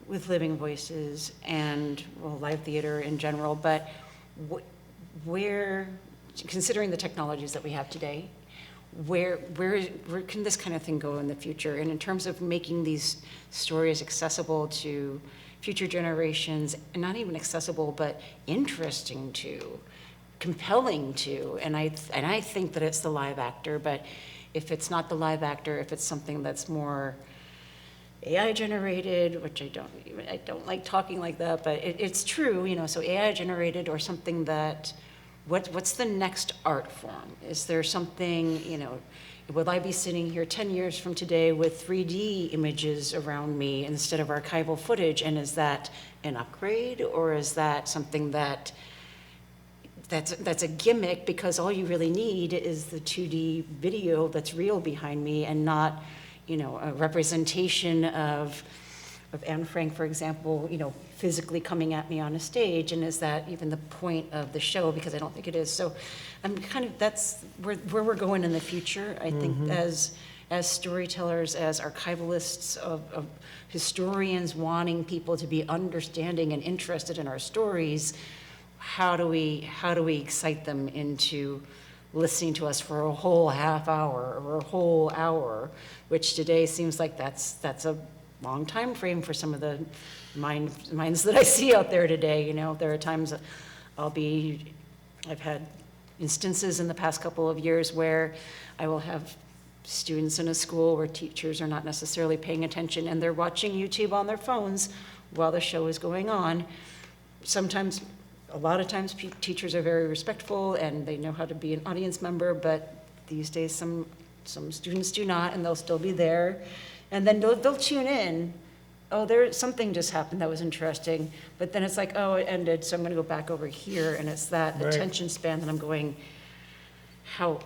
with Living Voices and, well, live theater in general, but where, considering the technologies that we have today, where can this kind of thing go in the future? And in terms of making these stories accessible to future generations, and not even accessible, but interesting to, compelling to. And I think that it's the live actor, but if it's not the live actor, if it's something that's more AI generated, which I don't like talking like that, but it's true, you know, so AI generated or something that, what's the next art form? Is there something, you know, will I be sitting here 10 years from today with 3D images around me instead of archival footage? And is that an upgrade, or is that something that's a gimmick, because all you really need is the 2D video that's real behind me, and not, you know, a representation of Anne Frank, for example, you know, physically coming at me on a stage, and is that even the point of the show? Because I don't think it is. So I'm kind of, that's where we're going in the future. I think as storytellers, as archivalists, of historians wanting people to be understanding and interested in our stories, how do we excite them into listening to us for a whole half hour or a whole hour, which today seems like that's a long time frame for some of the minds that I see out there today. You know, there are times I've had instances in the past couple of years where I will have students in a school where teachers are not necessarily paying attention, and they're watching YouTube on their phones while the show is going on. Sometimes, a lot of times, teachers are very respectful and they know how to be an audience member, but these days some students do not, and they'll still be there. And then they'll tune in. Oh, something just happened that was interesting. But then it's like, oh, it ended, so I'm going to go back over here. And it's that Right. attention span that I'm going, how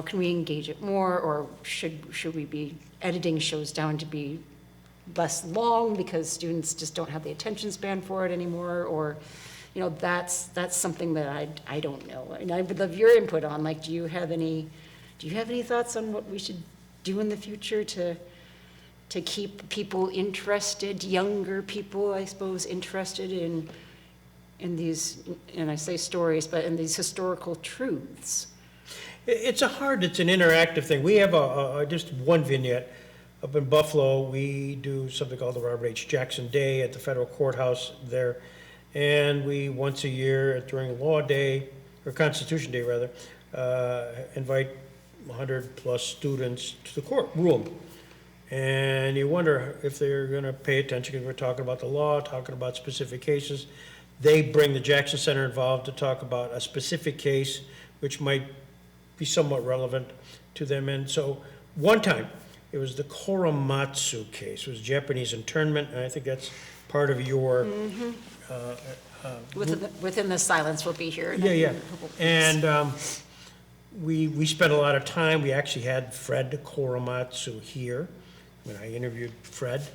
can we engage it more? Or should we be editing shows down to be less long because students just don't have the attention span for it anymore? Or, you know, that's something that I don't know. And I would love your input on, like, do you have any thoughts on what we should do in the future to keep people interested, younger people, I suppose, interested in these, and I say stories, but in these historical truths? It's an interactive thing. We have just one vignette up in Buffalo. We do something called the Robert H. Jackson Day at the federal courthouse there. And we, once a year during Law Day, or Constitution Day rather, invite 100 plus students to the courtroom. And you wonder if they're going to pay attention, because we're talking about the law, talking about specific cases. They bring the Jackson Center involved to talk about a specific case, which might be somewhat relevant to them. And so one time, it was the Korematsu case. It was Japanese internment, and I think that's part of your... Within the silence will be here. Yeah. And we spent a lot of time. We actually had Fred Korematsu here. When I interviewed Fred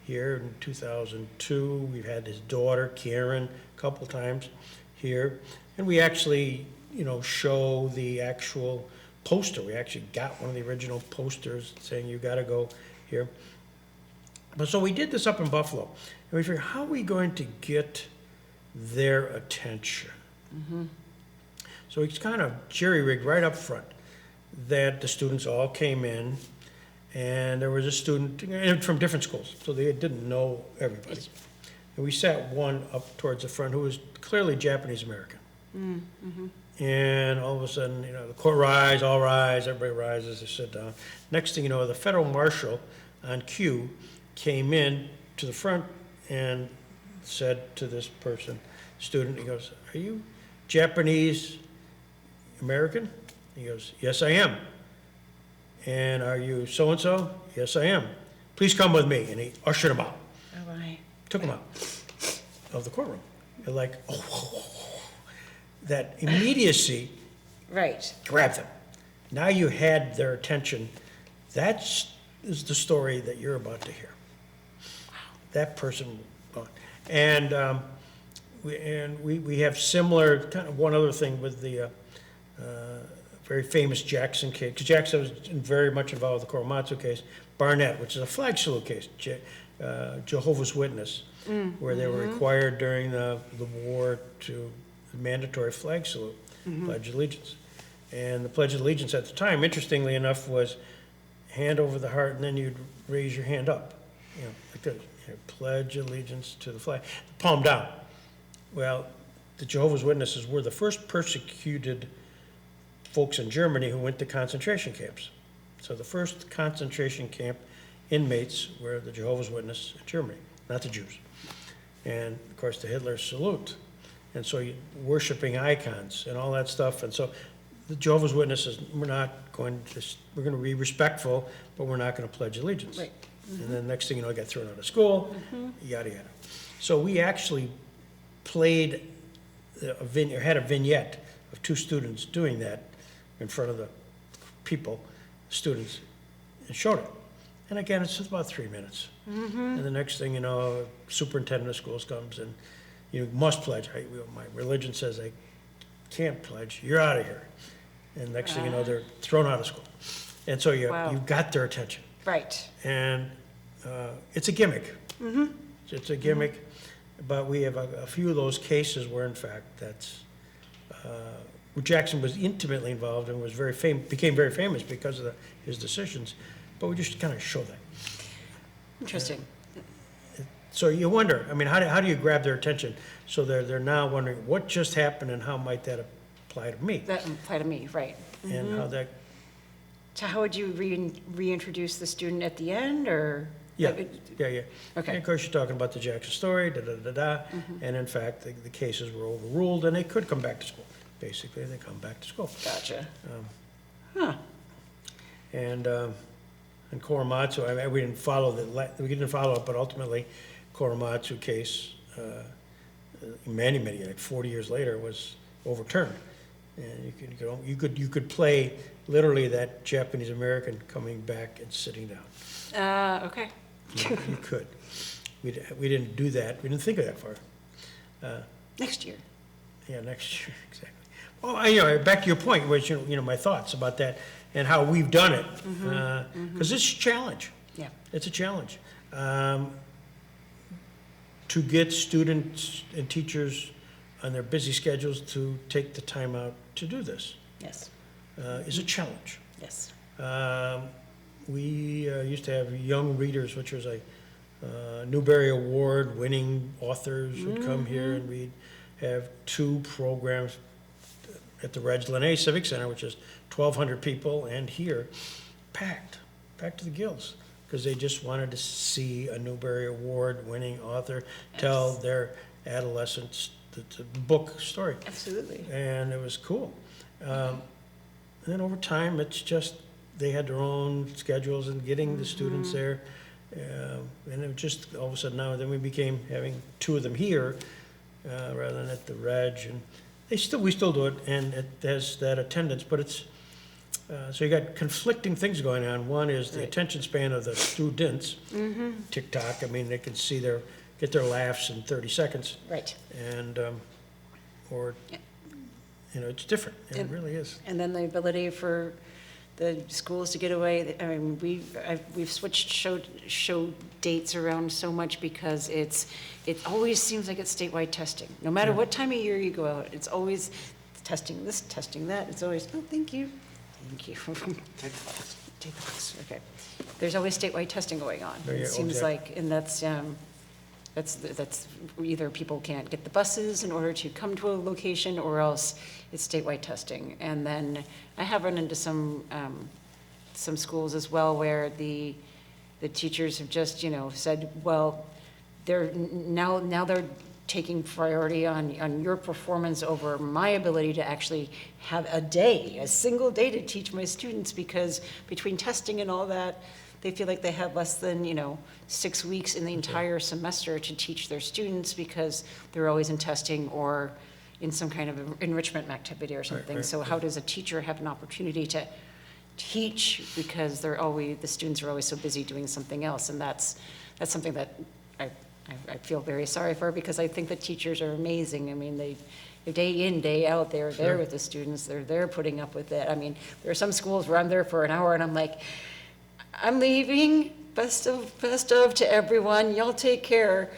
here in 2002, we've had his daughter, Karen, a couple times here. And we actually, you know, show the actual poster. We actually got one of the original posters saying, you gotta go here. But so we did this up in Buffalo. And we figured, how are we going to get their attention? So it's kind of jerry-rigged right up front that the students all came in, and there was a student from different schools, so they didn't know everybody. And we sat one up towards the front who was clearly Japanese American. And all of a sudden, you know, the court all rise, everybody rises, they sit down. Next thing you know, the federal marshal on cue came in to the front and said to this student, he goes, "Are you Japanese American?" He goes, "Yes, I am." "And are you so-and-so?" "Yes, I am." "Please come with me." And he ushered him out. Oh, right. Took him out of the courtroom. They're like, oh, that immediacy Right. grabbed them. Now you had their attention. That is the story that you're about to hear. That person, and we have similar, kind of one other thing with the very famous Jackson case, because Jackson was very much involved with the Korematsu case. Barnett, which is a flag salute case, Jehovah's Witness, where they were required during the war to mandatory flag salute, Pledge of Allegiance. And the Pledge of Allegiance at the time, interestingly enough, was hand over the heart, and then you'd raise your hand up, you know, like this. I pledge allegiance to the flag. Palm down. Well, the Jehovah's Witnesses were the first persecuted folks in Germany who went to concentration camps. So the first concentration camp inmates were the Jehovah's Witnesses in Germany, not the Jews. And of course, the Hitler salute. And so worshiping icons and all that stuff. And so the Jehovah's Witnesses, we're going to be respectful, but we're not going to pledge allegiance. Right. And then next thing you know, I got thrown out of school, yada, yada. So we actually played had a vignette of two students doing that in front of the people, students, and showed it. And again, it's just about 3 minutes. And the next thing you know, superintendent of schools comes and you must pledge. My religion says I can't pledge. You're out of here. And next thing you know, they're thrown out of school. And so Wow. you've got their attention. Right. And it's a gimmick. It's a gimmick, but we have a few of those cases where, in fact, that's where Jackson was intimately involved and was became very famous because of his decisions. But we just kind of show that. Interesting. So you wonder, I mean, how do you grab their attention? So they're now wondering what just happened and how might that apply to me? That apply to me, right. And how that, So how would you reintroduce the student at the end, or? yeah. Okay. And of course, you're talking about the Jackson story, and in fact, the cases were overruled and they could come back to school. Basically, they come back to school. Gotcha. And Korematsu, I mean, we didn't follow it, but ultimately, Korematsu case, many, like 40 years later, was overturned. And you could play literally that Japanese American coming back and sitting down. Okay. You could. We didn't do that. We didn't think of that far. Next year. Yeah, next year, exactly. Oh, back to your point, which, my thoughts about that and how we've done it. Because it's a challenge. Yeah. It's a challenge. To get students and teachers on their busy schedules to take the time out to do this Yes. is a challenge. Yes. We used to have young readers, which was a Newbery Award-winning authors would come here, and we'd have 2 programs at the Reg Lene Civic Center, which is 1,200 people, and here, packed to the gills, because they just wanted to see a Newbery Award-winning author tell their adolescents the book story. Absolutely. And it was cool. And then over time, it's just, they had their own schedules and getting the students there. And it just, all of a sudden now, then we became having 2 of them here rather than at the Reg. And we still do it, and it has that attendance, but it's, so you got conflicting things going on. One is the attention span of the students. TikTok, I mean, they can get their laughs in 30 seconds. Right. And, or, it's different. It really is. And then the ability for the schools to get away. I mean, we've switched show dates around so much because it always seems like it's statewide testing. No matter what time of year you go out, it's always testing this, testing that. It's always, oh, thank you. Take the box. Take the box, okay. There's always statewide testing going on. Yeah, It seems exactly. like, and that's either people can't get the buses in order to come to a location, or else it's statewide testing. And then I have run into some schools as well where the teachers have just, said, well, they're taking priority on your performance over my ability to actually have a single day to teach my students, because between testing and all that, they feel like they have less than, 6 weeks in the entire semester to teach their students, because they're always in testing or in some kind of enrichment activity or something. right, So how does a teacher have an opportunity to teach, because the students are always so busy doing something else? And that's something that I feel very sorry for, because I think the teachers are amazing. I mean, they day in, day out, they're there with the students. They're there putting up with it. I mean, there are some schools where I'm there for an hour and I'm like, I'm leaving, best of to everyone, y'all take care.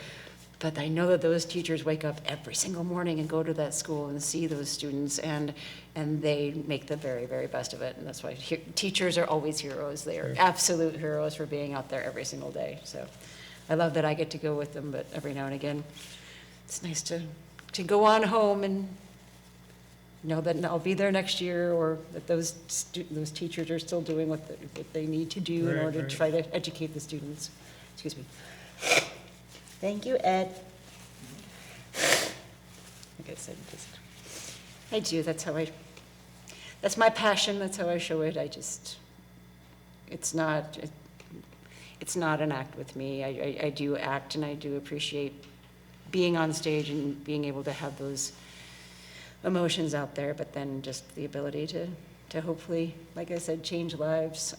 But I know that those teachers wake up every single morning and go to that school and see those students, and they make the very, very best of it. And that's why teachers are always heroes. They are absolute heroes for being out there every single day. So I love that I get to go with them, but every now and again, it's nice to go on home and know that I'll be there next year, or that those teachers are still doing what they need to do in Right, order right. to try to educate the students. Excuse me. Thank you, Ed. Like I said, I do, that's my passion, that's how I show it. It's not an act with me. I do act, and I do appreciate being on stage and being able to have those emotions out there, but then just the ability to hopefully, like I said, change lives.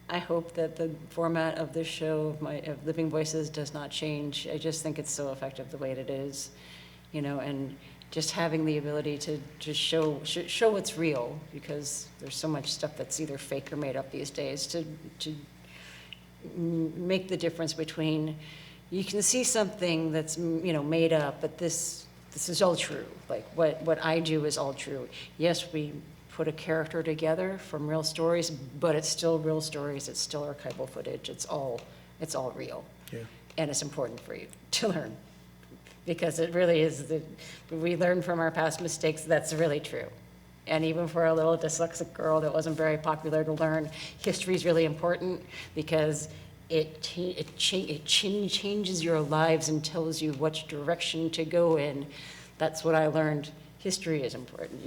I hope that the format of this show, of Living Voices, does not change. I just think it's so effective the way that it is, and just having the ability to just show what's real, because there's so much stuff that's either fake or made up these days, to make the difference between, you can see something that's, made up, but this is all true. Like what I do is all true. Yes, we put a character together from real stories, but it's still real stories. It's still archival footage. It's all real. Yeah. And it's important for you to learn, because it really is, we learn from our past mistakes. That's really true. And even for a little dyslexic girl that wasn't very popular to learn, history is really important, because it changes your lives and tells you which direction to go in. That's what I learned. History is important.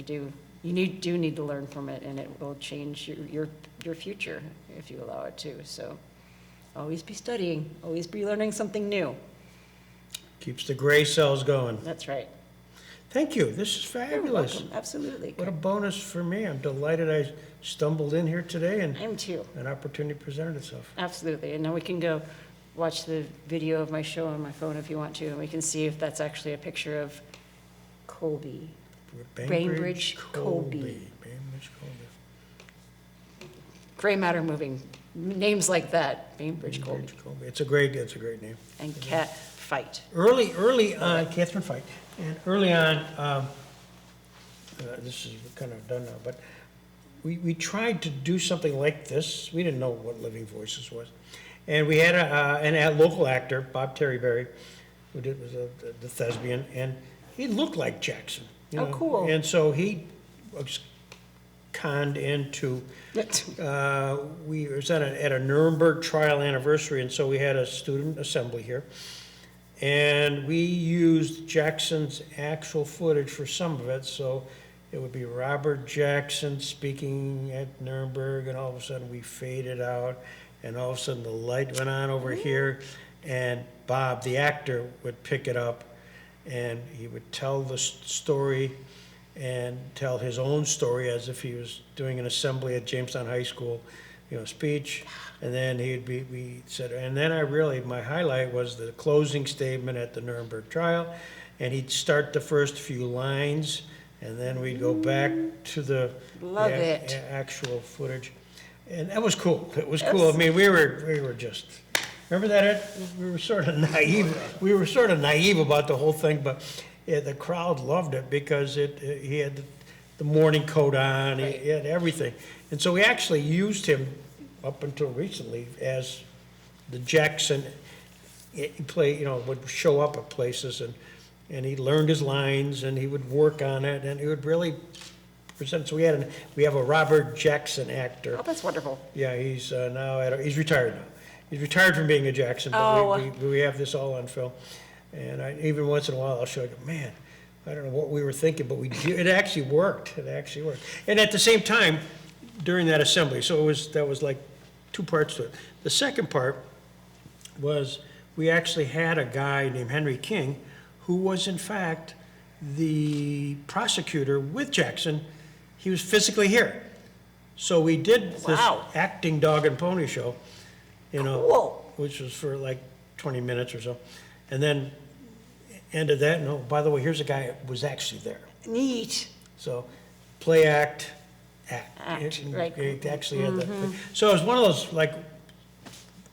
You do need to learn from it, and it will change your future if you allow it to. So always be studying, always be learning something new. Keeps the gray cells going. That's right. Thank you. This is You're fabulous. welcome. Absolutely. What a bonus for me. I'm delighted I stumbled in here today and I am too. an opportunity presented itself. Absolutely. And now we can go watch the video of my show on my phone if you want to, and we can see if that's actually a picture of Colby. Bainbridge Colby. Bainbridge Colby. Gray matter moving. Names like that, Bainbridge Colby. Bainbridge Colby. It's a great name. And Cat Fight. Early on, Catherine Fight, and early on, this is kind of done now, but we tried to do something like this. We didn't know what Living Voices was. And we had a local actor, Bob Terryberry, was the thespian, and he looked like Jackson. Oh, cool. And so he was conned into, we was at a Nuremberg trial anniversary, and so we had a student assembly here. And we used Jackson's actual footage for some of it, so it would be Robert Jackson speaking at Nuremberg, and all of a sudden we faded out, and all of a sudden the light went on over here, and Bob, the actor, would pick it up, and he would tell the story and tell his own story as if he was doing an assembly at Jamestown High School, speech. And then we said, and then my highlight was the closing statement at the Nuremberg trial, and he'd start the first few lines, and then we'd go back to the actual footage. And that was cool. It was cool. I mean, we were just, remember that, Ed? We were sort of naive. We were sort of naive about the whole thing, but the crowd loved it because he had the morning coat on, he had everything. And so we actually used him up until recently as the Jackson. He would show up at places, and he learned his lines, and he would work on it, and he would really present. So we have a Robert Jackson actor. Oh, that's wonderful. Yeah, he's now he's retired now. He's retired from being a Jackson, but we have this all on film. And even once in a while, I'll show you, man, I don't know what we were thinking, but it actually worked. It actually worked. And at the same time, during that assembly, so that was like 2 parts to it. The second part was we actually had a guy named Henry King who was, in fact, the prosecutor with Jackson. He was physically here. So we did this acting dog and pony show, Cool. which was for like 20 minutes or so. And then ended that, and oh, by the way, here's a guy that was actually there. Neat. So play, act. Right. It actually had that thing. So it was one of those, like,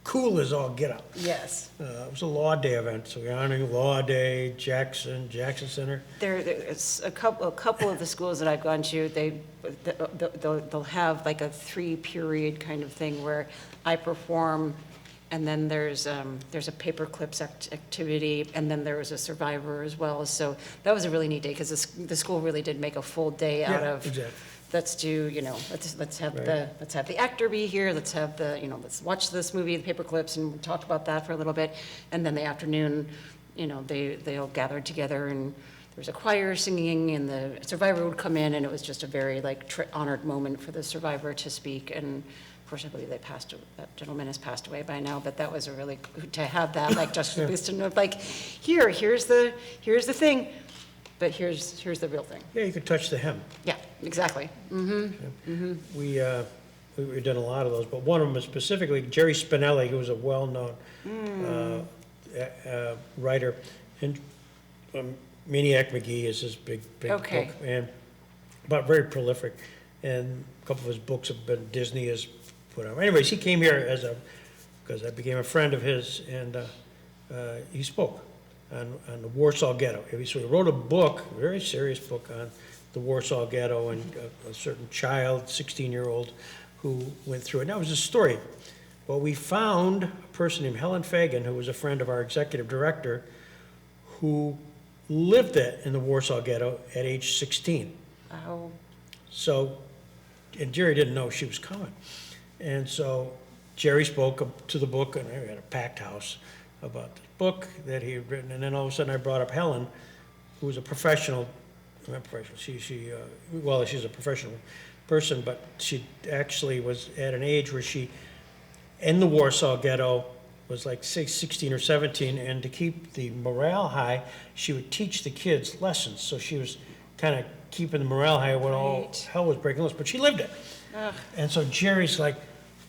cool as all get out. Yes. It was a Law Day event, so we're honoring Law Day, Jackson Center. There's a couple of the schools that I've gone to, they'll have like a 3-period kind of thing where I perform And then there's a paper clips activity, and then there was a survivor as well. So that was a really neat day, because the school really did make a full day out Yeah, of, exactly. let's do, let's have Right. let's have the actor be here, let's have let's watch this movie, the paper clips, and talk about that for a little bit. And then the afternoon, they all gathered together, and there was a choir singing, and the survivor would come in, and it was just a very honored moment for the survivor to speak. And of course, I believe that gentleman has passed away by now, but that was a really, to have that, juxtaposition of here's the thing, but here's the real thing. Yeah, you could touch the hem. Yeah, exactly. We've done a lot of those, but one of them is specifically Jerry Spinelli, who was a well-known writer, and Maniac McGee is his big Okay. book, but very prolific, and a couple of his books have been, Disney has put out. Anyways, he came here because I became a friend of his, and he spoke on the Warsaw Ghetto. So he wrote a book, a very serious book on the Warsaw Ghetto and a certain child, 16-year-old, who went through it. And that was his story. Well, we found a person named Helen Fagan, who was a friend of our executive director, who lived in the Warsaw Ghetto at age 16. Oh, So, and Jerry didn't know she was coming. And so Jerry spoke to the book, and we had a packed house about the book that he had written. And then all of a sudden I brought up Helen, who was a professional, not professional, she's a professional person, but she actually was at an age where she, in the Warsaw Ghetto, was like 16 or 17, and to keep the morale high, she would teach the kids lessons. So she was kind of keeping the morale high when all Right. hell was breaking loose, but she lived it. Ugh. And so Jerry's like,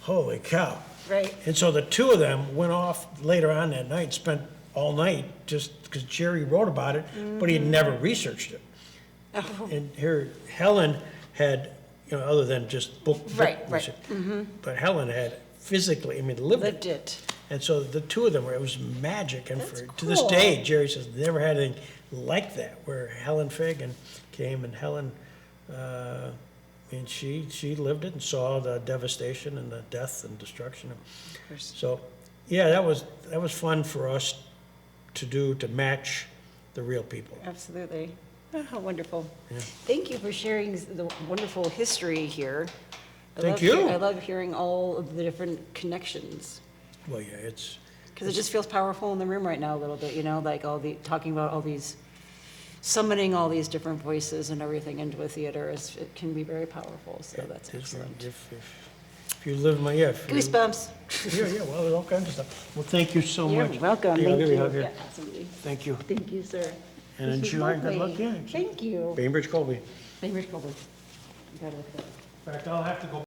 holy cow. right. And so the two of them went off later on that night, spent all night, just because Jerry wrote about it, but he had never researched it. Oh, And Helen had, other than just book Right, research, right. but Helen had physically, lived it. Lived it. And so the two of them it was magic. And That's to this cool. day, Jerry says, never had anything like that, where Helen Fagan came, and Helen, she lived it and saw the devastation and the death and destruction. Of course. So, yeah, that was fun for us to do, to match the real people. Absolutely. Oh, how wonderful. Yeah. Thank you for sharing the wonderful history here. Thank you. I love hearing all of the different connections, Well, yeah, it's, because it just feels powerful in the room right now a little bit, talking about all these, summoning all these different voices and everything into a theater, it can be very powerful, so that's it's- excellent. if you live my, yeah. if you- Goosebumps. Yeah, well, there's all kinds of stuff. Well, thank you so You're much. welcome, Here, I'll thank give you. a hug here. Yeah, absolutely. Thank you. Thank you, sir. And This was enjoy. Good luck, lovely. yeah. Thank you. Bainbridge Colby. Bainbridge Colby. You gotta look it up. In fact, I'll have to go